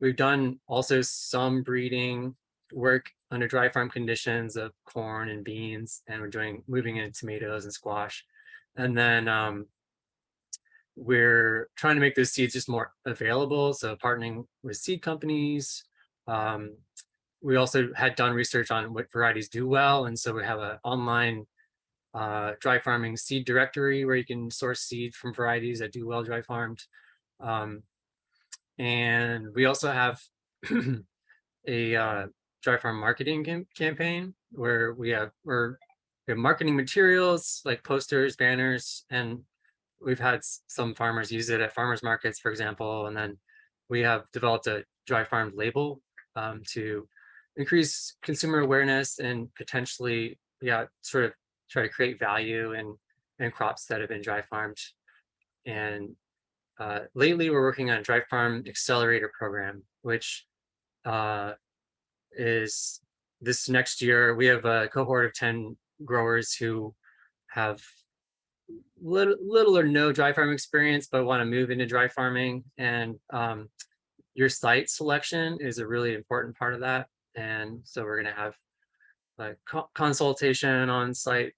We've done also some breeding work under dry farm conditions of corn and beans, and we're moving into tomatoes and squash. And then we're trying to make those seeds just more available. So partnering with seed companies. We also had done research on what varieties do well. And so we have an online dry farming seed directory where you can source seed from varieties that do well dry farmed. And we also have a dry farm marketing campaign where we have marketing materials like posters, banners, and we've had some farmers use it at farmers markets, for example. And then we have developed a dry farmed label to increase consumer awareness and potentially, sort of try to create value in crops that have been dry farmed. And lately we're working on a dry farm accelerator program, which is this next year. We have a cohort of 10 growers who have little or no dry farm experience, but want to move into dry farming. And your site selection is a really important part of that. And so we're going to have a consultation on site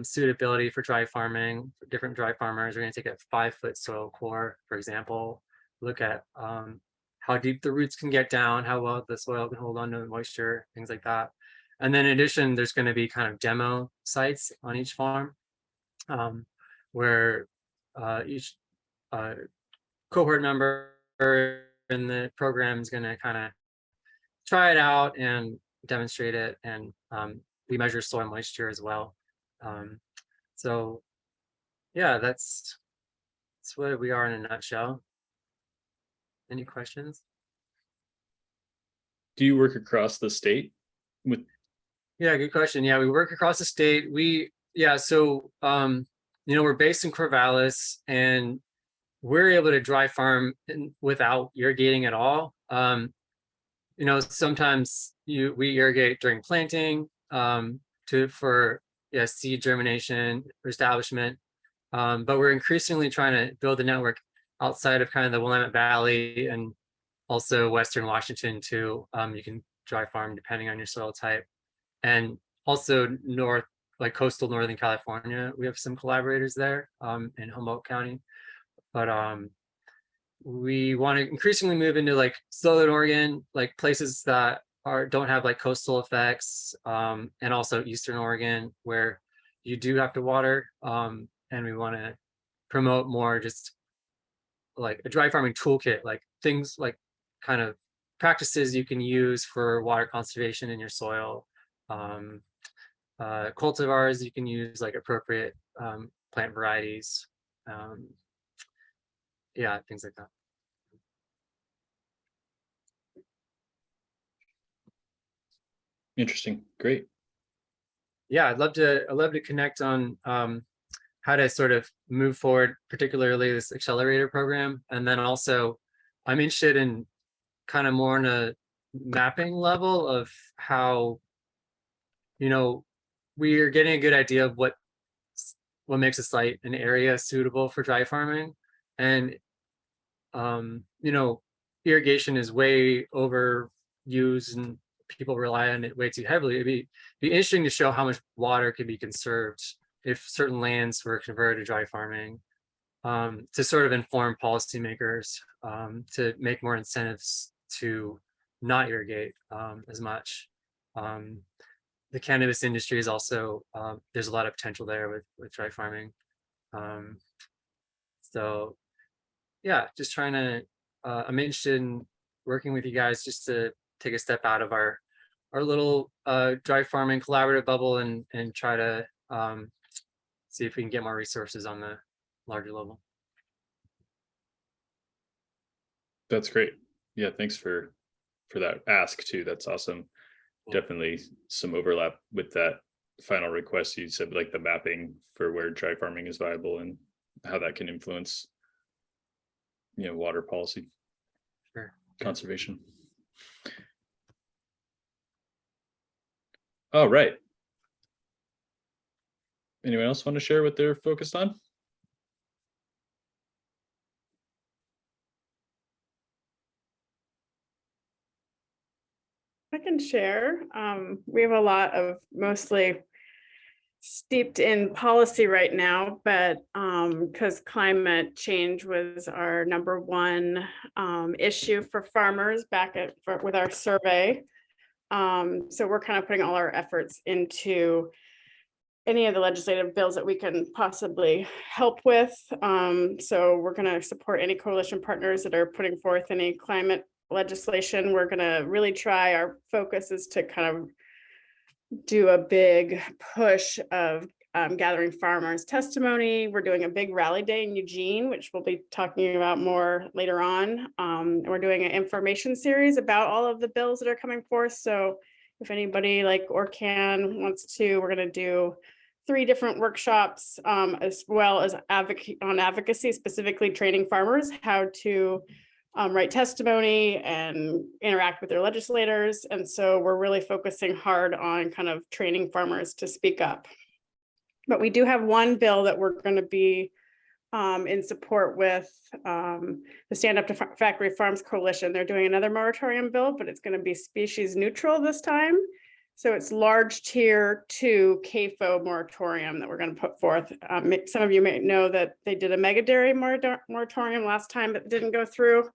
suitability for dry farming for different dry farmers. We're going to take a 5-foot soil core, for example, look at how deep the roots can get down, how well the soil can hold on to moisture, things like that. And then in addition, there's going to be kind of demo sites on each farm where each cohort member in the program is going to kind of try it out and demonstrate it. And we measure soil moisture as well. So yeah, that's what we are in a nutshell. Any questions? Do you work across the state with? Yeah, good question. Yeah, we work across the state. So we're based in Corvallis, and we're able to dry farm without irrigating at all. Sometimes we irrigate during planting for seed germination or establishment, but we're increasingly trying to build a network outside of kind of the Willamette Valley and also Western Washington too. You can dry farm depending on your soil type, and also north, like coastal Northern California. We have some collaborators there in Humboldt County, but we want to increasingly move into like Southern Oregon, like places that don't have like coastal effects, and also Eastern Oregon where you do have to water, and we want to promote more just like a dry farming toolkit, like things like kind of practices you can use for water conservation in your soil, cultivars you can use, like appropriate plant varieties, things like that. Interesting. Great. Yeah, I'd love to connect on how to sort of move forward, particularly this accelerator program. And then also I'm interested in kind of more on a mapping level of how, we are getting a good idea of what makes a site, an area suitable for dry farming. And, irrigation is way overused and people rely on it way too heavily. It'd be interesting to show how much water could be conserved if certain lands were converted to dry farming, to sort of inform policymakers to make more incentives to not irrigate as much. The cannabis industry is also, there's a lot of potential there with dry farming. So yeah, just trying to, I'm interested in working with you guys just to take a step out of our little dry farming collaborative bubble and try to see if we can get more resources on the larger level. That's great. Yeah, thanks for that ask too. That's awesome. Definitely some overlap with that final request you said, like the mapping for where dry farming is viable and how that can influence water policy. Sure. Conservation. All right. Anyone else want to share what they're focused on? share. We have a lot of mostly steeped in policy right now, but because climate change was our #1 issue for farmers with our survey. So we're kind of putting all our efforts into any of the legislative bills that we can possibly help with. So we're going to support any coalition partners that are putting forth any climate legislation. We're going to really try, our focus is to kind of do a big push of gathering farmers' testimony. We're doing a big rally day in Eugene, which we'll be talking about more later on. And we're doing an information series about all of the bills that are coming forth. So if anybody like ORCAN wants to, we're going to do 3 different workshops, as well as advocacy, specifically training farmers how to write testimony and interact with their legislators. And so we're really focusing hard on kind of training farmers to speak up. But we do have one bill that we're going to be in support with the Stand Up to Factory Farms Coalition. They're doing another moratorium bill, but it's going to be species neutral this time. So it's large tier 2 CAFO moratorium that we're going to put forth. Some of you may know that they did a mega dairy moratorium last time, but didn't go through.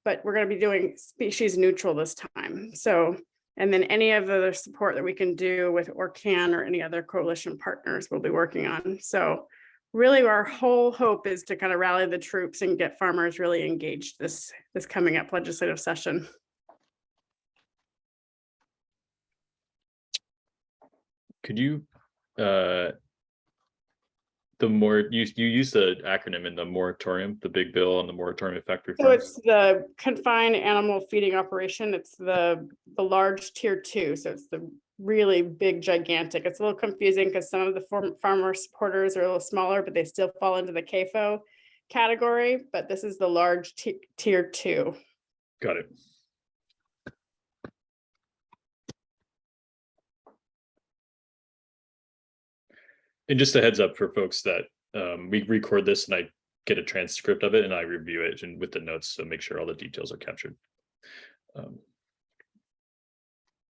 But we're going to be doing species neutral this time. So, and then any of the other support that we can do with ORCAN or any other coalition partners we'll be working on. So really our whole hope is to kind of rally the troops and get farmers really engaged this coming up legislative session. Could you, you use the acronym in the moratorium, the big bill on the moratorium of factory So farms? it's the confined animal feeding operation. It's the large tier 2. So it's the really big, gigantic. It's a little confusing because some of the farmer supporters are a little smaller, but they still fall into the CAFO category. But this is the large tier 2. Got it. And just a heads up for folks that we record this and I get a transcript of it and I review it and with the notes, so make sure all the details are captured.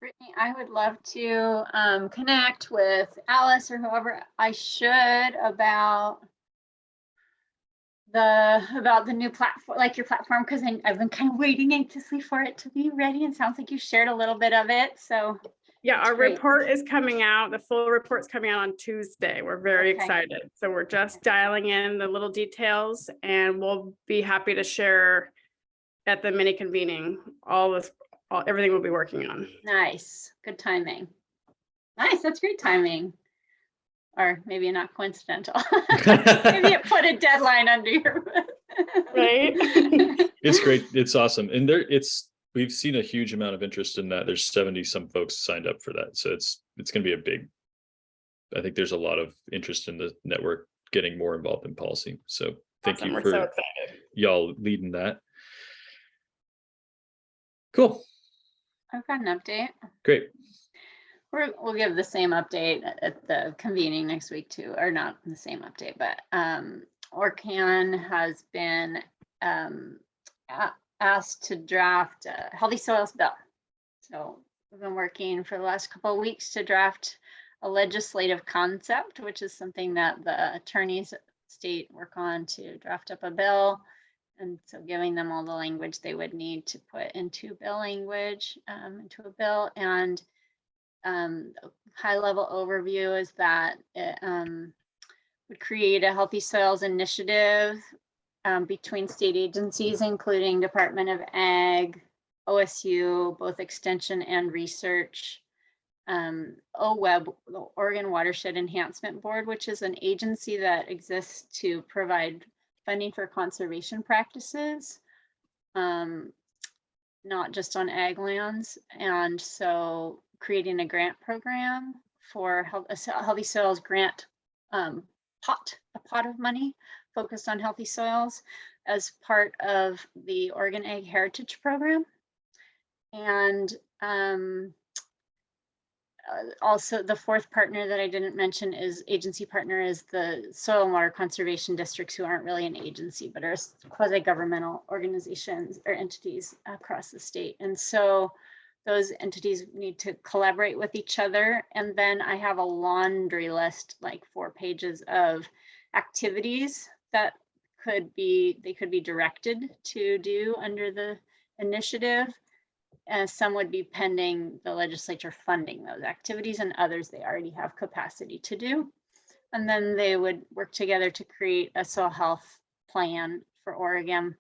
Brittany, I would love to connect with Alice or whoever I should about the new platform, like your platform, because I've been kind of waiting anxiously for it to be ready, and sounds like you shared a little bit of it. So yeah, our great. report is coming out. The full report's coming out on Tuesday. We're very excited. So we're just dialing in the little details, and we'll be happy to share at the mini convening everything we'll be working on. Nice, good timing. Nice, that's great timing. Or maybe not coincidental. Maybe it put a deadline under your right. It's great. It's awesome. And we've seen a huge amount of interest in that. There's 70 some folks signed up for that. So it's going to be I think there's a lot of interest in the network getting more involved in policy. So thank you for so excited. Y'all leading that. Cool. I've got an update. Great. We'll give the same update at the convening next week too, or not the same update, but ORCAN has been asked to draft a healthy soils bill. So we've been working for the last couple of weeks to draft a legislative concept, which is something that the attorneys at the state work on to draft up a bill. And so giving them all the language they would need to put into bill language, into a bill. And high level overview is that it would create a healthy soils initiative between state agencies, including Department of Ag, OSU, both extension and research, OWEB, the Oregon Watershed Enhancement Board, which is an agency that exists to provide funding for conservation practices, not just on ag lands. And so creating a grant program for a healthy soils grant a pot of money focused on healthy soils as part of the Oregon Ag Heritage Program. And also the fourth partner that I didn't mention agency partner is the soil and water conservation districts, who aren't really an agency, but are quasi-governmental organizations or entities across the state. And so those entities need to collaborate with each other. And then I have a laundry list, like 4 pages of activities that they could be directed to do under the initiative. And some would be pending the legislature funding those activities, and others they already have capacity to do. And then they would work together to create a soil health plan for Oregon.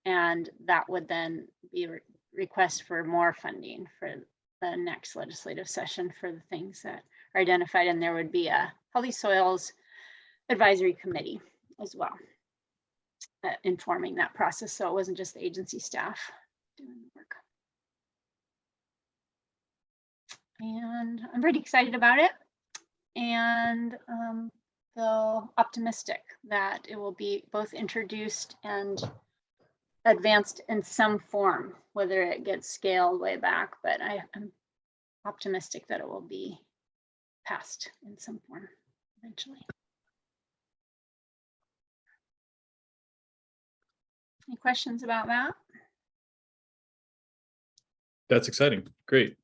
And that would then be a request for more funding for the next legislative session for the things that are identified. And there would be a Healthy Soils Advisory Committee as well, informing that process. So it wasn't just the agency staff doing the work. And I'm pretty excited about it, and feel optimistic that it will be both introduced and advanced in some form, whether it gets scaled way back, but I am optimistic that it will be passed in some form eventually. Any questions about that? That's exciting. Great.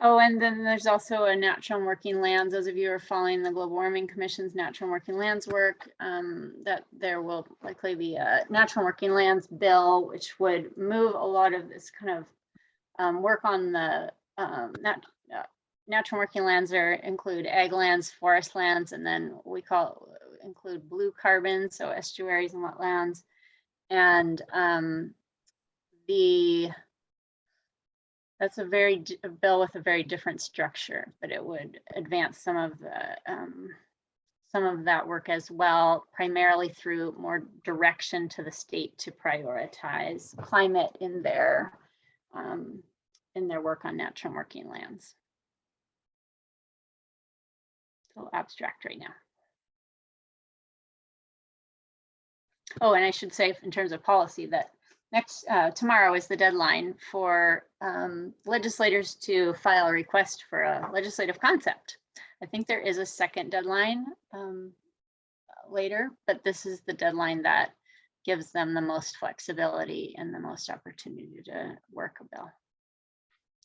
Oh, and then there's also a natural and working lands. Those of you who are following the Global Warming Commission's natural and working lands work, that there will likely be a natural and working lands bill, which would move a lot of this kind of work on the natural working lands include ag lands, forest lands, and then we include blue carbon, so estuaries and wetlands. And that's a bill with a very different structure, but it would advance some of that work as well, primarily through more direction to the state to prioritize climate in their work on natural and working lands. It's a little abstract right now. Oh, and I should say in terms of policy that tomorrow is the deadline for legislators to file a request for a legislative concept. I think there is a second deadline later, but this is the deadline that gives them the most flexibility and the most opportunity to work a bill,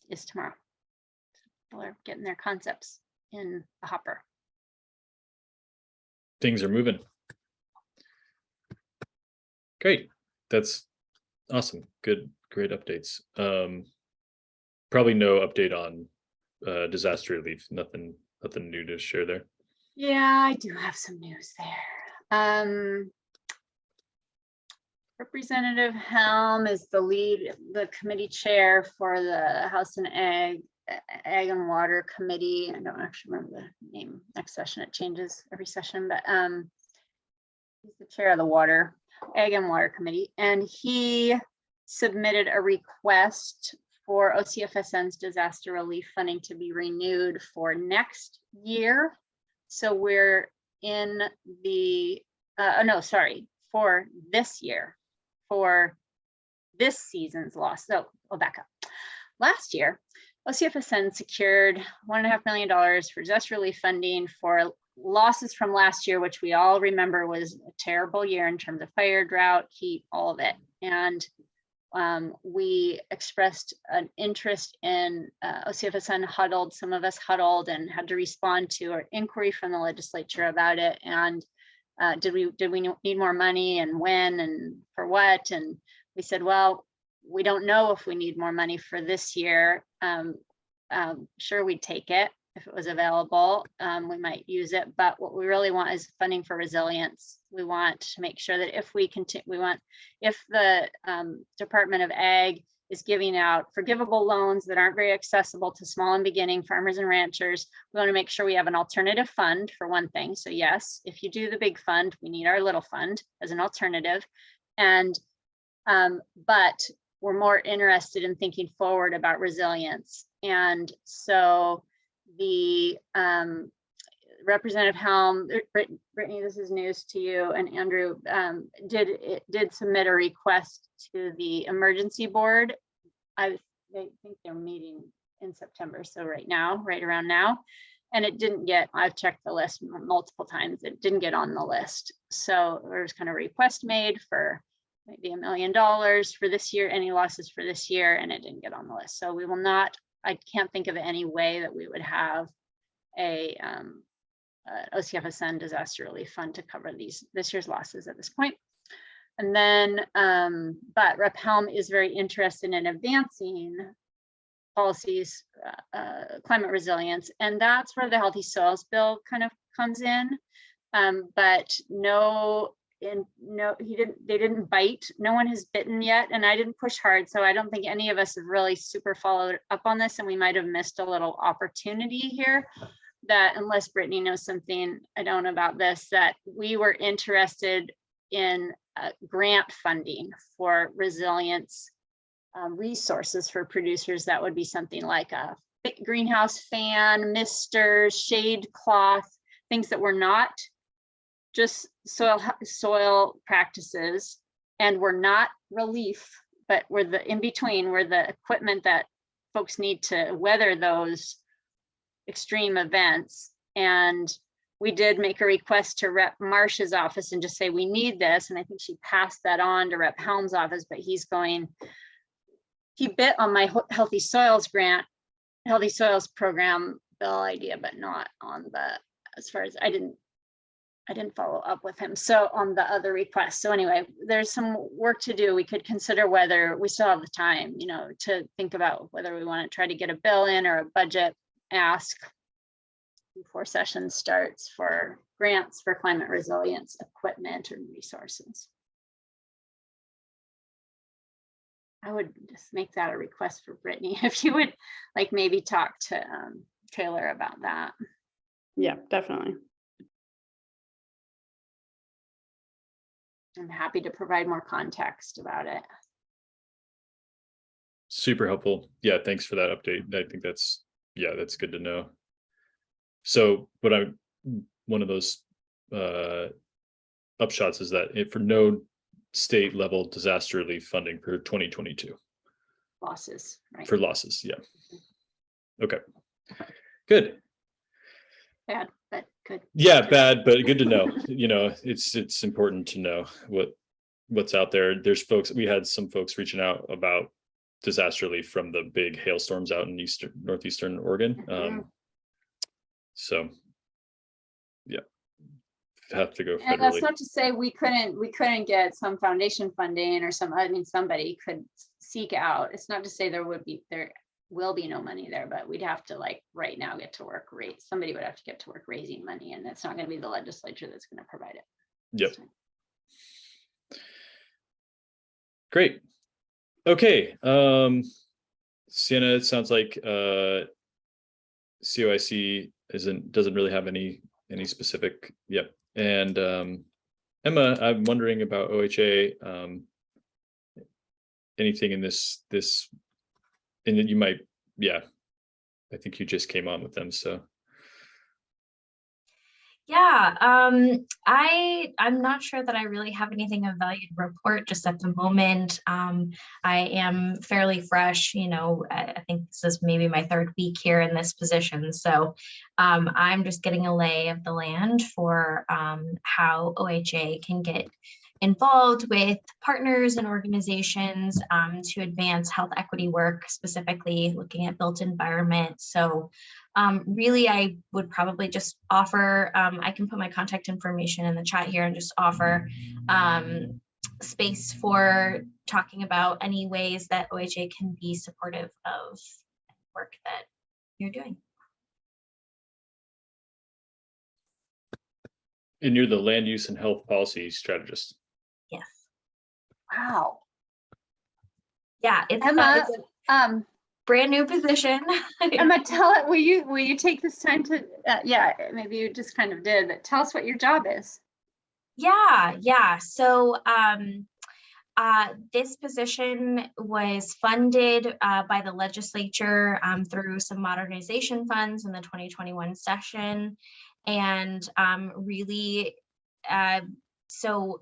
is tomorrow. People are getting their concepts in the hopper. Things are moving. Great. That's awesome. Good, great updates. Probably no update on disaster relief. Nothing new to share there. Yeah, I do have some news there. Representative Helm is the committee chair for the House and Ag and Water Committee. I don't actually remember the name. Next session it changes every session, but he's the chair of the Ag and Water Committee, and he submitted a request for OCFSN's disaster relief funding to be renewed for next year. So we're in the for this year, for this season's loss. So I'll back up. Last year, OCFSN secured $1.5 million for disaster relief funding for losses from last year, which we all remember was a terrible year in terms of fire, drought, heat, all of it. And we expressed an interest in OCFSN huddled. Some of us huddled and had to respond to an inquiry from the legislature about it. And did we need more money, and when and for what? And we said, well, we don't know if we need more money for this year. Sure, we'd take it if it was available. We might use it, but what we really want is funding for resilience. We want to make sure that if if the Department of Ag is giving out forgivable loans that aren't very accessible to small and beginning farmers and ranchers, we want to make sure we have an alternative fund for one thing. So yes, if you do the big fund, we need our little fund as an alternative. And but we're more interested in thinking forward about resilience. And so the Representative Helm, Brittany, this is news to you, and Andrew did submit a request to the emergency board. I think they're meeting in September, so right around now, And it didn't get, I've checked the list multiple times, it didn't get on the list. So there was kind of a request made for maybe $1 million for this year, any losses for this year, and it didn't get on the list. So we will not, I can't think of any way that we would have a OCFSN disaster relief fund to cover this year's losses at this point. And then, but Rep. Helm is very interested in advancing policies, climate resilience, and that's where the Healthy Soils Bill kind of comes in. But they didn't bite. No one has bitten yet, and I didn't push hard, so I don't think any of us have really super followed up on this, and we might have missed a little opportunity here. That unless Brittany knows something I don't know about this, that we were interested in grant funding for resilience resources for producers. That would be something like a greenhouse fan, misters, shade cloth, things that were not just soil practices and were not relief, but were the in between, were the equipment that folks need to weather those extreme events. And we did make a request to Rep. Marsh's office and just say, we need this. And I think she passed that on to Rep. Helm's office, but he bit on my Healthy Soils grant, Healthy Soils program bill idea, but not on the, as far as I didn't follow up with him. So on the other requests. So anyway, there's some work to do. We could consider whether we still have the time, you know, to think about whether we want to try to get a bill in or a budget ask before session starts for grants for climate resilience equipment and resources. I would just make that a request for Brittany, if you would like maybe talk to Taylor about that. Yeah, definitely. I'm happy to provide more context about it. Super helpful. Yeah, thanks for that update. I think that's good to know. So one of those upshots is that for no state level disaster relief funding for 2022. Losses, right? For losses, yeah. Okay, good. Bad, but good. Yeah, bad, but good to know. You know, it's important to know what's out there. There's folks, we had some folks reaching out about disaster relief from the big hailstorms out in northeastern Oregon. So yeah, have to go federally. And that's not to say we couldn't get some foundation funding or somebody could seek out. It's not to say there will be no money there, but we'd have to right now get to work somebody would have to get to work raising money, and it's not going to be the legislature that's going to provide it. Yep. Great. Okay. Sienna, it sounds like COIC doesn't really have any specific. Yep. And Emma, I'm wondering about OHA. Anything in this and that you might, yeah, I think you just came on with them, so. Yeah, I'm not sure that I really have anything of value to report just at the moment. I am fairly fresh, you know, I think this is maybe my third week here in this position. So I'm just getting a lay of the land for how OHA can get involved with partners and organizations to advance health equity work, specifically looking at built environment. So really, I would probably just offer, I can put my contact information in the chat here and just offer space for talking about any ways that OHA can be supportive of work that you're doing. And you're the land use and health policy strategist. Yes. Wow. Yeah, it's Emma, brand new position. Emma, will you take this time to yeah, maybe you just kind of did, but tell us what your job is. Yeah. So this position was funded by the legislature through some modernization funds in the 2021 session. And really, so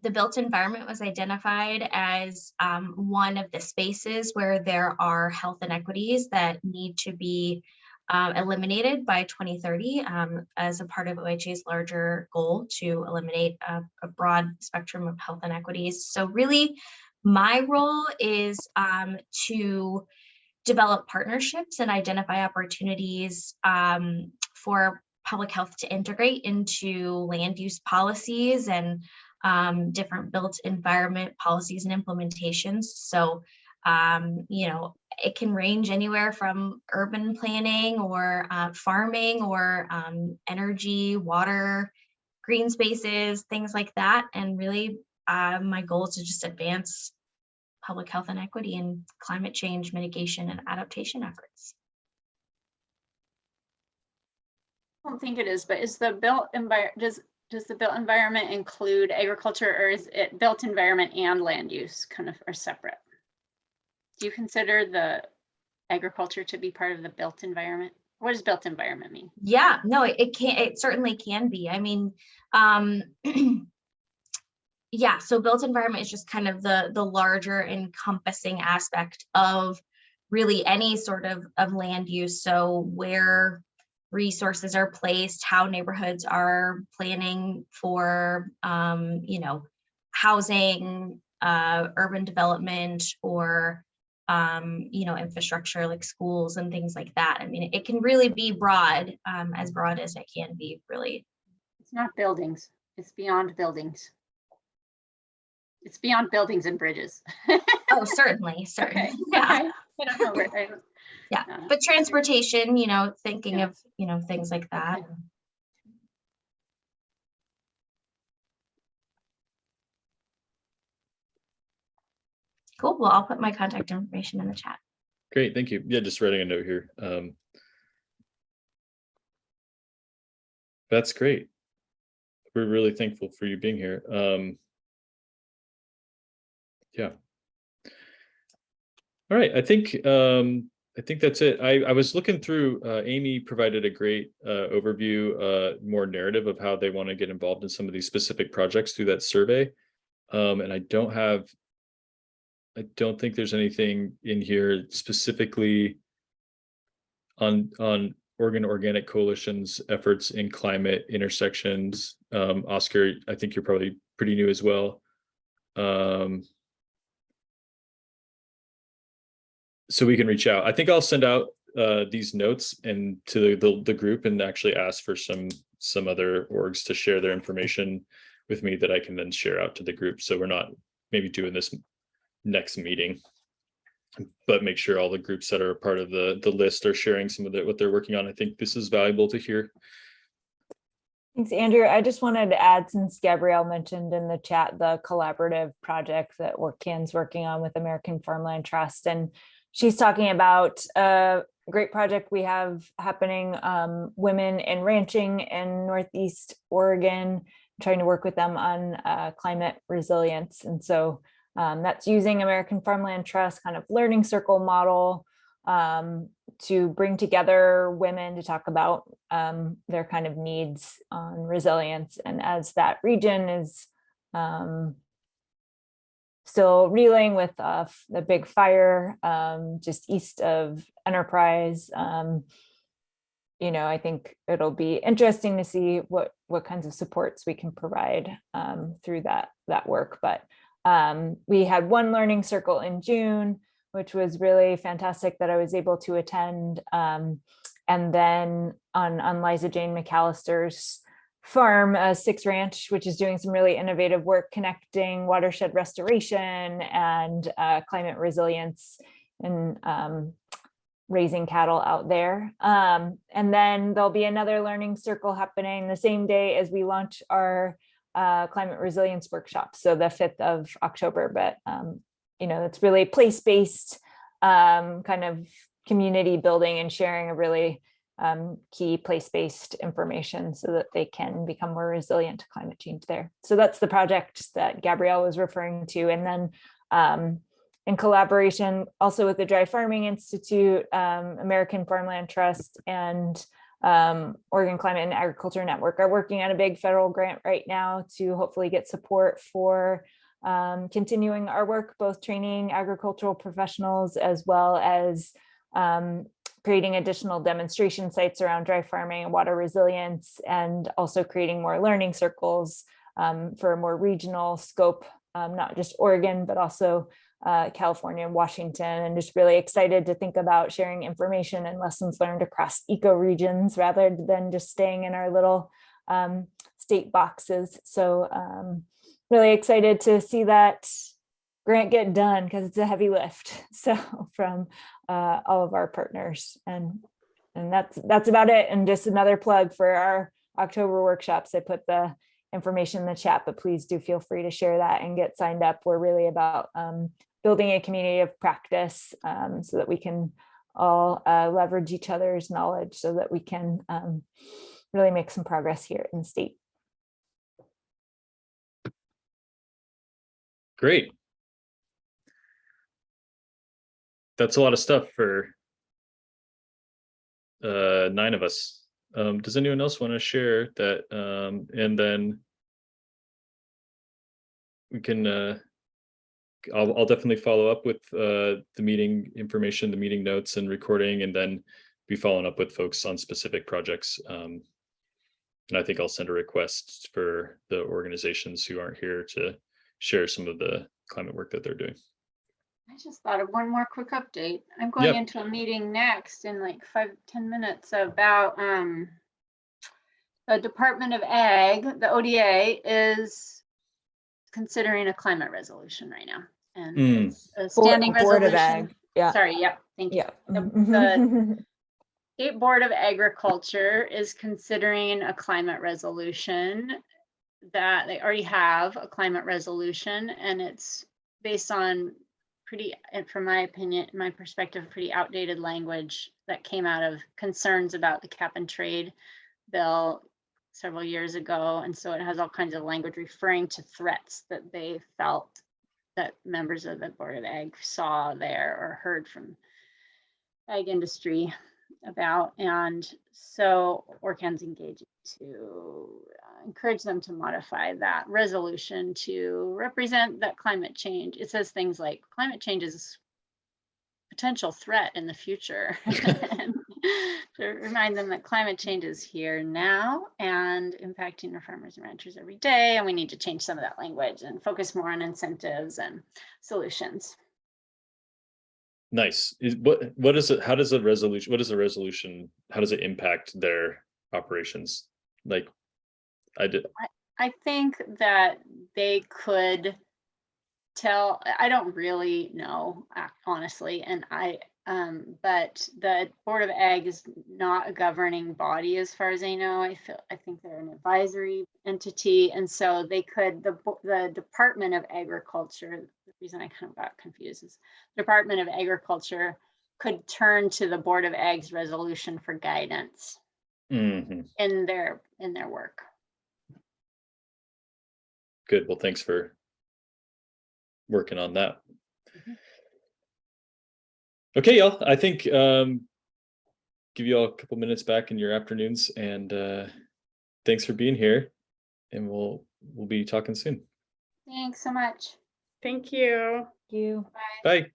the built environment was identified as one of the spaces where there are health inequities that need to be eliminated by 2030 as a part of OHA's larger goal to eliminate a broad spectrum of health inequities. So really, my role is to develop partnerships and identify opportunities for public health to integrate into land use policies and different built environment policies and implementations. So, you know, it can range anywhere from urban planning or farming or energy, water, green spaces, things like that. And really, my goal is to just advance public health and equity and climate change mitigation and adaptation efforts. I don't think it is, but is the built environment, does the built environment include agriculture, or is it built environment and land use kind of are separate? Do you consider the agriculture to be part of the built environment? What does built environment mean? Yeah, no, it certainly can be. I mean, yeah, so built environment is just kind of the larger encompassing aspect of really any sort of land use. So where resources are placed, how neighborhoods are planning for, you know, housing, urban development, or, you know, infrastructure like schools and things like that. I mean, it can really be broad, as broad as it can be, really. It's not buildings, it's beyond buildings. It's beyond buildings and bridges. Oh, certainly. Okay. Yeah. I don't know where Yeah, but transportation, you know, thinking of, you know, things like that. Okay. Cool. Well, I'll put my contact information in the chat. Great, thank you. Yeah, just writing a note here. That's great. We're really thankful for you being here. Yeah. All right, I think that's it. I was looking through, Amy provided a great overview, more narrative of how they want to get involved in some of these specific projects through that survey. And I don't think there's anything in here specifically on Oregon Organic Coalition's efforts in climate intersections. Oscar, I think you're probably pretty new as well. So we can reach out. I think I'll send out these notes and to the group and actually ask for some other orgs to share their information with me that I can then share out to the group. So we're not maybe doing this next meeting, but make sure all the groups that are a part of the list are sharing some of what they're working on. I think this is valuable to hear. Thanks, Andrew. I just wanted to add, since Gabrielle mentioned in the chat the collaborative project that WorkCan's working on with American Farmland Trust, and she's talking about a great project we have happening, women in ranching in Northeast Oregon, trying to work with them on climate resilience. And so that's using American Farmland Trust kind of learning circle model to bring together women to talk about their kind of needs on resilience. And as that region is still reeling with the big fire just east of Enterprise, you know, I think it'll be interesting to see what kinds of supports we can provide through that work. But we had one learning circle in June, which was really fantastic that I was able to attend. And then on Liza Jane McAllister's farm, Six Ranch, which is doing some really innovative work connecting watershed restoration and climate resilience and raising cattle out there. And then there'll be another learning circle happening the same day as we launch our climate resilience workshop, so the 5th of October. But you know, it's really place-based kind of community building and sharing a really key place-based information so that they can become more resilient to climate change there. So that's the project that Gabrielle was referring to. And then in collaboration also with the Dry Farming Institute, American Farmland Trust, and Oregon Climate and Agriculture Network are working on a big federal grant right now to hopefully get support for continuing our work, both training agricultural professionals as well as creating additional demonstration sites around dry farming and water resilience, and also creating more learning circles for a more regional scope, not just Oregon, but also California and Washington, and just really excited to think about sharing information and lessons learned across eco-regions rather than just staying in our little state boxes. So really excited to see that grant get done, because it's a heavy lift. So from all of our partners, and that's about it. And just another plug for our October workshops. I put the information in the chat, but please do feel free to share that and get signed up. We're really about building a community of practice so that we can all leverage each other's knowledge so that we can really make some progress here in the state. Great. That's a lot of stuff for 9 of us. Does anyone else want to share that? And then we can, I'll definitely follow up with the meeting information, the meeting notes and recording, and then be following up with folks on specific projects. And I think I'll send a request for the organizations who aren't here to share some of the climate work that they're doing. I just thought of one more quick update. I'm going into a meeting next in like 5-10 minutes about the Department of Ag. The ODA is considering a climate resolution right now, and it's a standing Board resolution. of Ag. Yeah. Sorry. Yep. Thank you. Yeah. The State Board of Agriculture is considering a climate resolution. That they already have a climate resolution, and it's based on pretty, and from my opinion, my perspective, pretty outdated language that came out of concerns about the cap and trade bill several years ago. And so it has all kinds of language referring to threats that they felt that members of the Board of Ag saw there or heard from ag industry about. And so ORCAN's engaging to encourage them to modify that resolution to represent that climate change. It says things like climate change is a potential threat in the future. And to remind them that climate change is here now and impacting our farmers and ranchers every day. And we need to change some of that language and focus more on incentives and solutions. Nice. What is it? How does the resolution? What is the resolution? How does it impact their operations? Like, I think that they could tell. I don't really know, honestly, and but the Board of Ag is not a governing body as far as I know. I think they're an advisory entity, and so they could. The Department of Agriculture. The reason I kind of got confused is the Department of Agriculture could turn to the Board of Ag's resolution for guidance in their work. Good. Well, thanks for working on that. Okay, y'all. I think give you all a couple minutes back in your afternoons, and thanks for being here. And we'll be talking soon. Thanks so much. Thank you. Thank you. Bye. Bye.